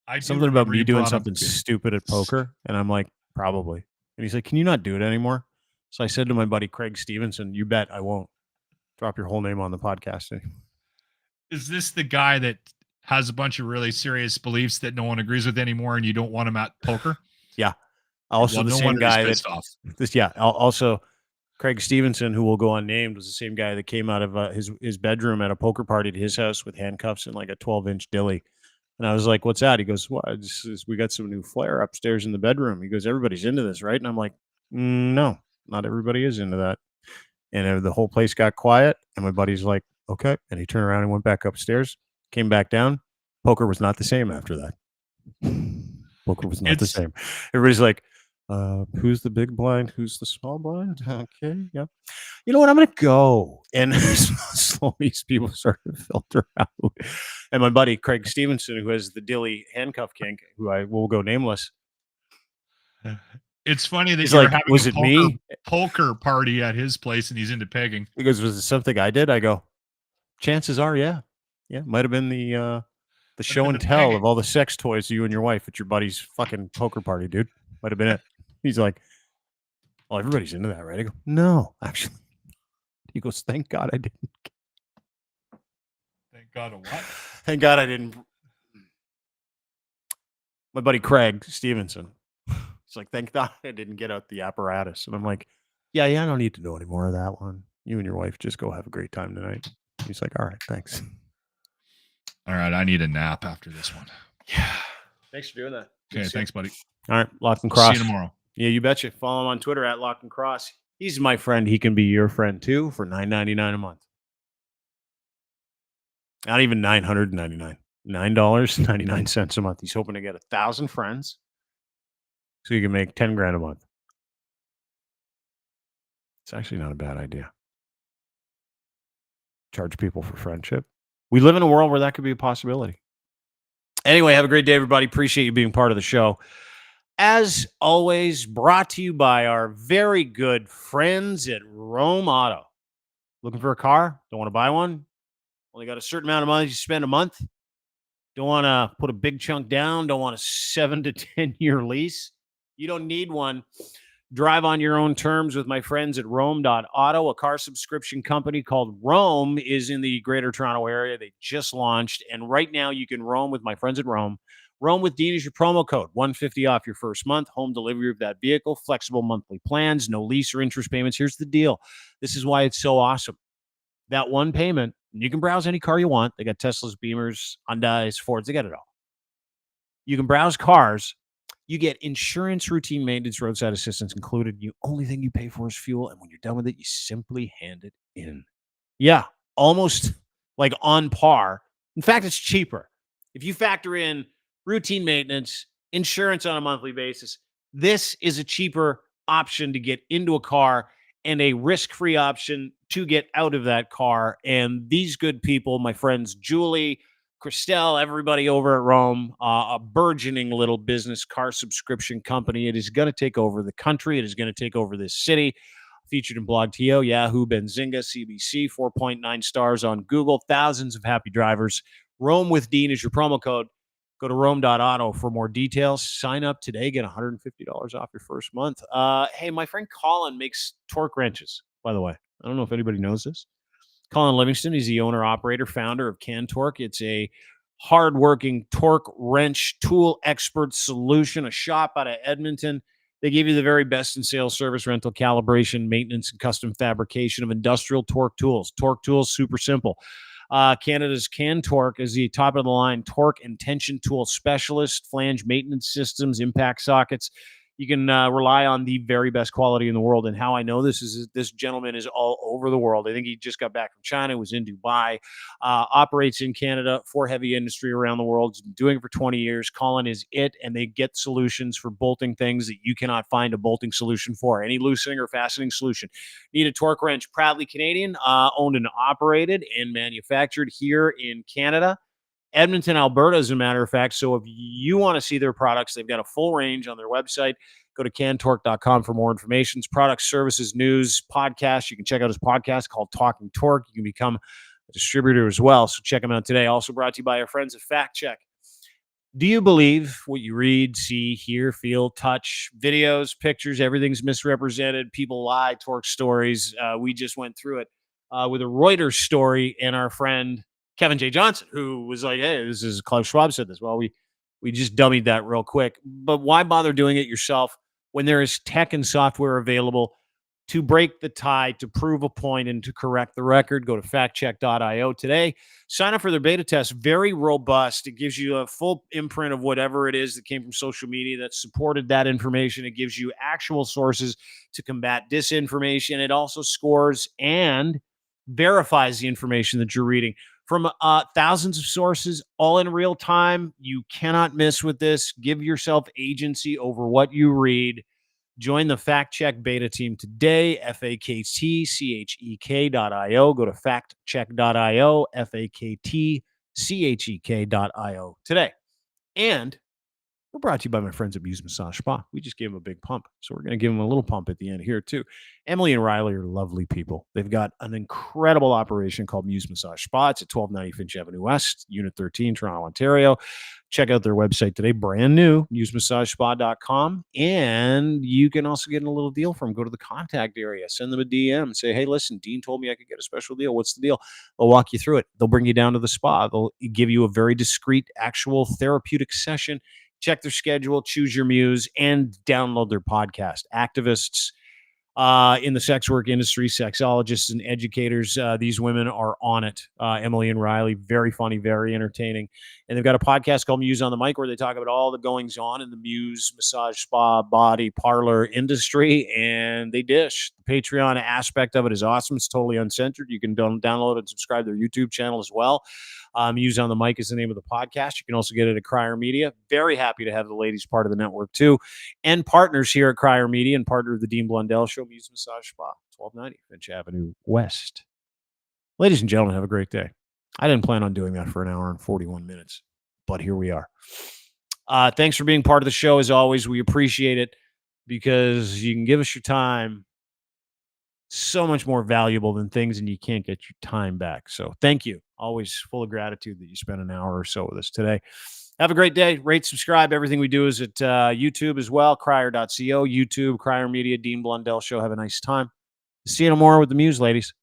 S3: I do
S2: Something about
S3: remember
S2: me
S3: you
S2: doing
S3: brought up-
S2: something stupid at poker. And I'm like, probably. And he's like, can you not do it anymore? So I said to my buddy Craig Stevenson, you bet I won't drop your whole name on the podcast anymore.
S3: Is this the guy that has a bunch of really serious beliefs that no one agrees with anymore, and you don't want him at poker?
S2: Yeah. Also
S3: Well,
S2: the
S3: no
S2: same
S3: wonder he's
S2: guy
S3: pissed
S2: that
S3: off.
S2: Also Craig Stevenson, who will go unnamed, was the same guy that came out of his bedroom at a poker party at his house with handcuffs and like a 12-inch dilly. And I was like, what's that? He goes, well, we got some new flair upstairs in the bedroom. He goes, everybody's into this, right? And I'm like, no, not everybody is into that. And the whole place got quiet. And my buddy's like, okay. And he turned around and went back upstairs, came back down. Poker was not the same after that. Poker was not the same. Everybody's like, who's the big blind? Who's the small blind? Okay, yeah. You know what? I'm gonna go, and slowly these people started to filter out. And my buddy Craig Stevenson, who has the dilly handcuff kink, who I will go nameless.
S3: It's funny that
S2: He's
S3: you're
S2: like,
S3: having
S2: was
S3: a
S2: it me?
S3: poker party at his place, and he's into pegging.
S2: He goes, was it something I did? I go, chances are, yeah, might have been the show and tell
S3: pegging.
S2: of all the sex toys you and your wife at your buddy's fucking poker party, dude. Might have been it. He's like, well, everybody's into that, right? I go, no, actually. He goes, thank God I didn't.
S3: Thank God of what?
S2: Thank God I didn't. My buddy Craig Stevenson. He's like, thank God I didn't get out the apparatus. And I'm like, yeah, I don't need to know any more of that one. You and your wife just go have a great time tonight. He's like, all right, thanks.
S3: All right, I need a nap after this one.
S2: Yeah. Thanks for doing that.
S3: Okay, thanks, buddy.
S2: All right, Lock and Cross.
S3: See you tomorrow.
S2: Yeah, you betcha. Follow him on Twitter at Lock and Cross. He's my friend. He can be your friend too for $9.99 a month. Not even $9.99. $9.99 a month. He's hoping to get 1,000 friends so you can make 10 grand a month. It's actually not a bad idea. Charge people for friendship. We live in a world where that could be a possibility. Anyway, have a great day, everybody. Appreciate you being part of the show. As always, brought to you by our very good friends at Rome Auto. Looking for a car? Don't want to buy one? Only got a certain amount of money to spend a month? Don't want to put a big chunk down? Don't want a 7 to 10 year lease? You don't need one. Drive on your own terms with my friends at Rome.auto, a car subscription company called Rome is in the greater Toronto area. They just launched, and right now you can roam with my friends at Rome. Rome with Dean is your promo code, $150 off your first month, home delivery of that vehicle, flexible monthly plans, no lease or interest payments. Here's the deal. This is why it's so awesome. That one payment, you can browse any car you want. They got Teslas, Beamers, Hyundais, Fords. They got it all. You can browse cars. You get insurance, routine maintenance, roadside assistance included. The only thing you pay for is fuel. And when you're done with it, you simply hand it in. Yeah, almost like on par. In fact, it's cheaper. If you factor in routine maintenance, insurance on a monthly basis, this is a cheaper option to get into a car and a risk-free option to get out of that car. And these good people, my friends Julie, Christelle, everybody over at Rome, a burgeoning little business car subscription company. It is going to take over the country. It is going to take over this city. Featured in Blog TO, Yahoo, Benzinga, CBC, 4.9 stars on Google. Thousands of happy drivers. Rome with Dean is your promo code. Go to Rome.auto for more details. Sign up today. Get $150 off your first month. Hey, my friend Colin makes torque wrenches, by the way. I don't know if anybody knows this. Colin Livingston, he's the owner, operator, founder of Can Torque. It's a hardworking torque wrench tool expert solution, a shop out of Edmonton. They give you the very best in sales, service, rental, calibration, maintenance, and custom fabrication of industrial torque tools. Torque tools, super simple. Canada's Can Torque is the top of the line torque and tension tool specialist, flange maintenance systems, impact sockets. You can rely on the very best quality in the world. And how I know this is this gentleman is all over the world. I think he just got back from China, was in Dubai, operates in Canada for heavy industry around the world. He's been doing it for 20 years. Colin is it, and they get solutions for bolting things that you cannot find a bolting solution for. Any loosening or fastening solution. Need a torque wrench, proudly Canadian, owned and operated and manufactured here in Canada. Edmonton, Alberta, as a matter of fact. So if you want to see their products, they've got a full range on their website. Go to cantorque.com for more information. Products, services, news, podcasts. You can check out his podcast called Talking Torque. You can become a distributor as well. So check them out today. Also brought to you by our friends at faktChek'd. Do you believe what you read, see, hear, feel, touch, videos, pictures, everything's misrepresented? People lie, torque stories. We just went through it with a Reuters story and our friend Kevin J. Johnson, who was like, hey, this is Klaus Schwab said this. Well, we just dummied that real quick. But why bother doing it yourself when there is tech and software available to break the tie, to prove a point, and to correct the record? Go to faktChek'd.io today. Sign up for their beta test. Very robust. It gives you a full imprint of whatever it is that came from social media that supported that information. It gives you actual sources to combat disinformation. It also scores and verifies the information that you're reading from thousands of sources, all in real time. You cannot miss with this. Give yourself agency over what you read. Join the faktChek'd beta team today, faktChek'd.io. Go to faktChek'd.io, faktChek'd.io today. And we're brought to you by my friends at Muse Massage Spa. We just gave them a big pump, so we're going to give them a little pump at the end here too. Emily and Riley are lovely people. They've got an incredible operation called Muse Massage Spa. It's at 1290 Finch Avenue West, Unit 13, Toronto, Ontario. Check out their website today, brand new, musemassagespa.com. And you can also get a little deal from them. Go to the contact area, send them a DM and say, hey, listen, Dean told me I could get a special deal. What's the deal? They'll walk you through it. They'll bring you down to the spa. They'll give you a very discreet, actual therapeutic session. Check their schedule, choose your muse, and download their podcast. Activists in the sex work industry, sexologists and educators, these women are on it. Emily and Riley, very funny, very entertaining. And they've got a podcast called Muse on the Mic where they talk about all the goings on in the Muse, massage, spa, body, parlor industry, and they dish. The Patreon aspect of it is awesome. It's totally uncensored. You can download and subscribe to their YouTube channel as well. Muse on the Mic is the name of the podcast. You can also get it at Crier Media. Very happy to have the ladies part of the network too, and partners here at Crier Media and partner of the Dean Blundell Show, Muse Massage Spa, 1290 Finch Avenue West. Ladies and gentlemen, have a great day. I didn't plan on doing that for an hour and 41 minutes, but here we are. Thanks for being part of the show. As always, we appreciate it because you can give us your time. So much more valuable than things, and you can't get your time back. So thank you. Always full of gratitude that you spent an hour or so with us today. Have a great day. Rate, subscribe. Everything we do is at YouTube as well. Crier.co, YouTube, Crier Media, Dean Blundell Show. Have a nice time. See you tomorrow with the Muse, ladies.